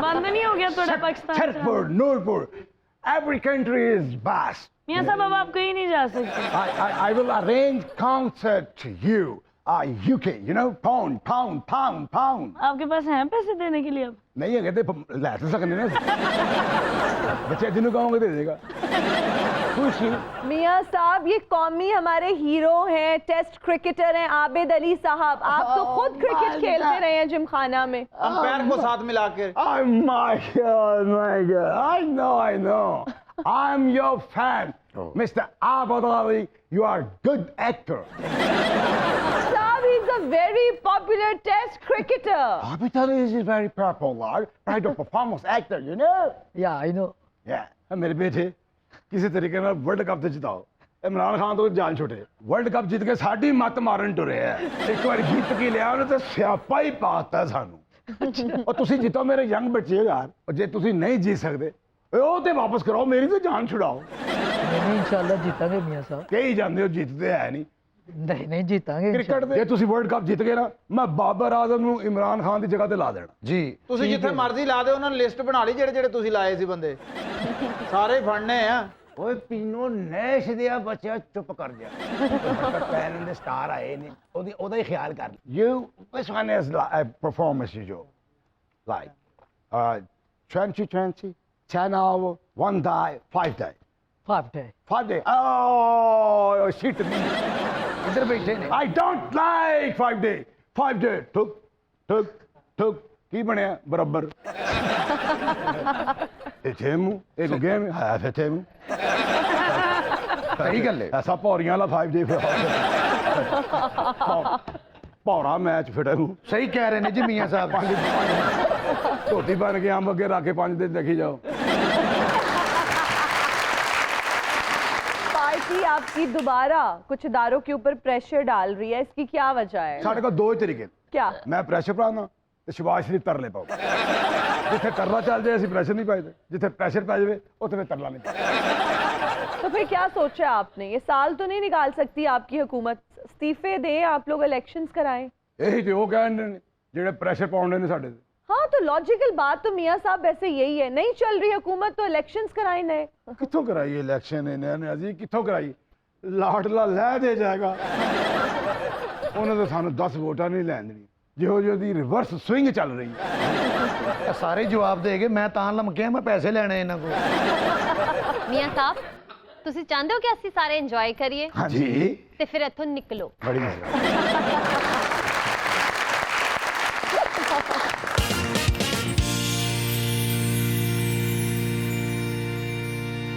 बंद नहीं हो गया थोड़ा पाकिस्तान से? Chhatarpur Nurpur every country is vast मियाँ साहब अब आप कहीं नहीं जा सकते I will arrange concert to you UK you know pound आपके पास हैं पैसे देने के लिए अब नहीं है कहते ले तो सकते ना बच्चे जिन्हों कहोगे दे देगा खुशी मियाँ साहब ये कौमी हमारे हीरो हैं, टेस्ट क्रिकेटर हैं आबिद अली साहब। आप तो खुद क्रिकेट खेलते रहे हैं जिमखाना में। अंपायर को साथ मिला के Oh my God I know I'm your fan Mr. Abad Ali you are good actor साहब he's a very popular test cricketer. Abad Ali is very popular right of performance actor you know Yeah, I know. yeah मेरे बेटे ਕਿਸੇ ਤਰੀਕੇ ਨਾਲ world cup ਤੇ ਜਿਤਾਓ ਇਮਰਾਨ ਖਾਨ ਤੋਂ ਜਾਨ ਛੁੱਟੇ world cup ਜਿੱਤ ਕੇ ਸਾਡੀ ਮੱਤ ਮਾਰਨ ਟੁਰੇ ਆ ਇੱਕ ਵਾਰ ਜਿੱਤ ਕੇ ਲਿਆ ਉਹਨੇ ਤਾਂ ਸਿਆਪਾ ਹੀ ਪਾਤਾ ਸਾਨੂੰ ਉਹ ਤੁਸੀਂ ਜਿੱਤੋ ਮੇਰੇ ਯੰਗ ਬੱਚੇ ਯਾਰ ਜੇ ਤੁਸੀਂ ਨਹੀਂ ਜਿੱਤ ਸਕਦੇ ਉਹ ਤੇ ਵਾਪਸ ਕਰਾਓ ਮੇਰੀ ਤਾਂ ਜਾਨ ਛੁਡਾਓ नहीं इंशाल्लाह जीतांगे मियाँ साहब। ਕਹੀ ਜਾਂਦੇ ਹੋ ਜਿੱਤਦੇ ਹੈ ਨਹੀਂ नहीं जीतांगे ਕ੍ਰਿਕਟ ਦੇ ਜੇ ਤੁਸੀਂ ਵਰਲਡ ਕੱਪ ਜਿੱਤ ਗਏ ਨਾ ਮੈਂ ਬਾਬਰ ਆਜ਼ਮ ਨੂੰ ਇਮਰਾਨ ਖਾਨ ਦੀ ਜਗ੍ਹਾ ਤੇ ਲਾ ਦੇਣਾ ਜੀ ਤੁਸੀਂ ਜਿੱਥੇ ਮਰਜ਼ੀ ਲਾ ਦਿਓ ਉਹਨਾਂ ਨੇ ਲਿਸਟ ਬਣਾ ਲਈ ਜਿਹੜੇ ਜਿਹੜੇ ਤੁਸੀਂ ਲਾਏ ਸੀ ਬੰਦੇ ਸਾਰੇ ਫੜਨੇ ਆ ਓਏ ਪੀਨੋ ਨੈਸ਼ ਦਿਆ ਬੱਚਾ ਚੁੱਪ ਕਰ ਜਾ ਪੈਨ ਦੇ ਸਟਾਰ ਆਏ ਨੇ ਉਹਦਾ ਹੀ ਖਿਆਲ ਕਰ you which one is performance you like 2020 10 hour 1 day 5 day 5 day 5 day oh shit me इधर बैठे ने I don't like 5 day टुक ਕੀ ਬਣਿਆ ਬਰਾਬਰ ਇੱਥੇ ਮੂੰ ਇੱਕ ਗੇਮ ਹੈ ਇੱਥੇ ਮੂੰ ਸਹੀ ਗੱਲ ਹੈ ਐਸਾ ਪੌੜੀਆਂ ਵਾਲਾ 5 day ਫਿਰ ਪੌੜਾ ਮੈਚ ਫਿਟੇ ਨੂੰ ਸਹੀ ਕਹਿ ਰਹੇ ਨੇ ਜੀ ਮੀਆਂ ਸਾਹਿਬ ਧੋਤੀ ਬਣ ਕੇ ਅੰਬ ਅੱਗੇ ਰੱਖ ਕੇ 5 ਦਿਨ ਦੇਖੀ ਜਾਓ पार्टी आपकी दोबारा कुछ इदारों के ऊपर प्रेशर डाल रही है, इसकी क्या वजह है? ਸਾਡੇ ਕੋਲ ਦੋ ਹੀ ਤਰੀਕੇ क्या? ਮੈਂ ਪ੍ਰੈਸ਼ਰ ਪਾਉਣਾ ਤੇ ਸ਼ਿਵਾਸ਼ ਸ਼ਰੀਫ ਤਰਲੇ ਪਾਉ ਜਿੱਥੇ ਤਰਲਾ ਚੱਲ ਜਾਏ ਅਸੀਂ ਪ੍ਰੈਸ਼ਰ ਨਹੀਂ ਪਾਈਦੇ ਜਿੱਥੇ ਪ੍ਰੈਸ਼ਰ ਪੈ ਜਾਵੇ ਉੱਥੇ ਫਿਰ ਤਰਲਾ ਨਹੀਂ ਪਾਈਦਾ तो फिर क्या सोचा आपने? ये साल तो नहीं निकाल सकती आपकी हुकूमत, इस्तीफे दें, आप लोग इलेक्शंस कराएं। ਇਹੀ ਤੇ ਉਹ ਕਹਿੰਦੇ ਨੇ ਜਿਹੜੇ ਪ੍ਰੈਸ਼ਰ ਪਾਉਂਦੇ ਨੇ ਸਾਡੇ ਤੇ हाँ तो लॉजिकल बात तो मियाँ साहब वैसे यही है, नहीं चल रही हुकूमत तो इलेक्शंस कराएं नए। ਕਿੱਥੋਂ ਕਰਾਈ ਇਲੈਕਸ਼ਨ ਇਹਨਾਂ ਨੇ ਅਸੀਂ ਕਿੱਥੋਂ ਕਰਾਈ ਲਾਡਲਾ ਲੈ ਦੇ ਜਾਏਗਾ ਉਹਨਾਂ ਦਾ ਸਾਨੂੰ 10 ਵੋਟਾਂ ਨਹੀਂ ਲੈਣ ਦੇਣੀ ਜਿਹੋ ਜਿਹੀ ਉਹਦੀ ਰਿਵਰਸ ਸਵਿੰਗ ਚੱਲ ਰਹੀ ਹੈ। ਸਾਰੇ ਜਵਾਬ ਦੇ ਗਏ ਮੈਂ ਤਾਂ ਲਮਕਿਆ ਮੈਂ ਪੈਸੇ ਲੈਣੇ ਇਹਨਾਂ ਕੋਲ ਮੀਆਂ ਸਾਹਿਬ ਤੁਸੀਂ ਚਾਹੁੰਦੇ ਹੋ ਕਿ ਅਸੀਂ ਸਾਰੇ ਇੰਜੋਏ ਕਰੀਏ ਹਾਂਜੀ ਤੇ ਫਿਰ ਇੱਥੋਂ ਨਿਕਲੋ ਬੜੀ ਮਜ਼ਾ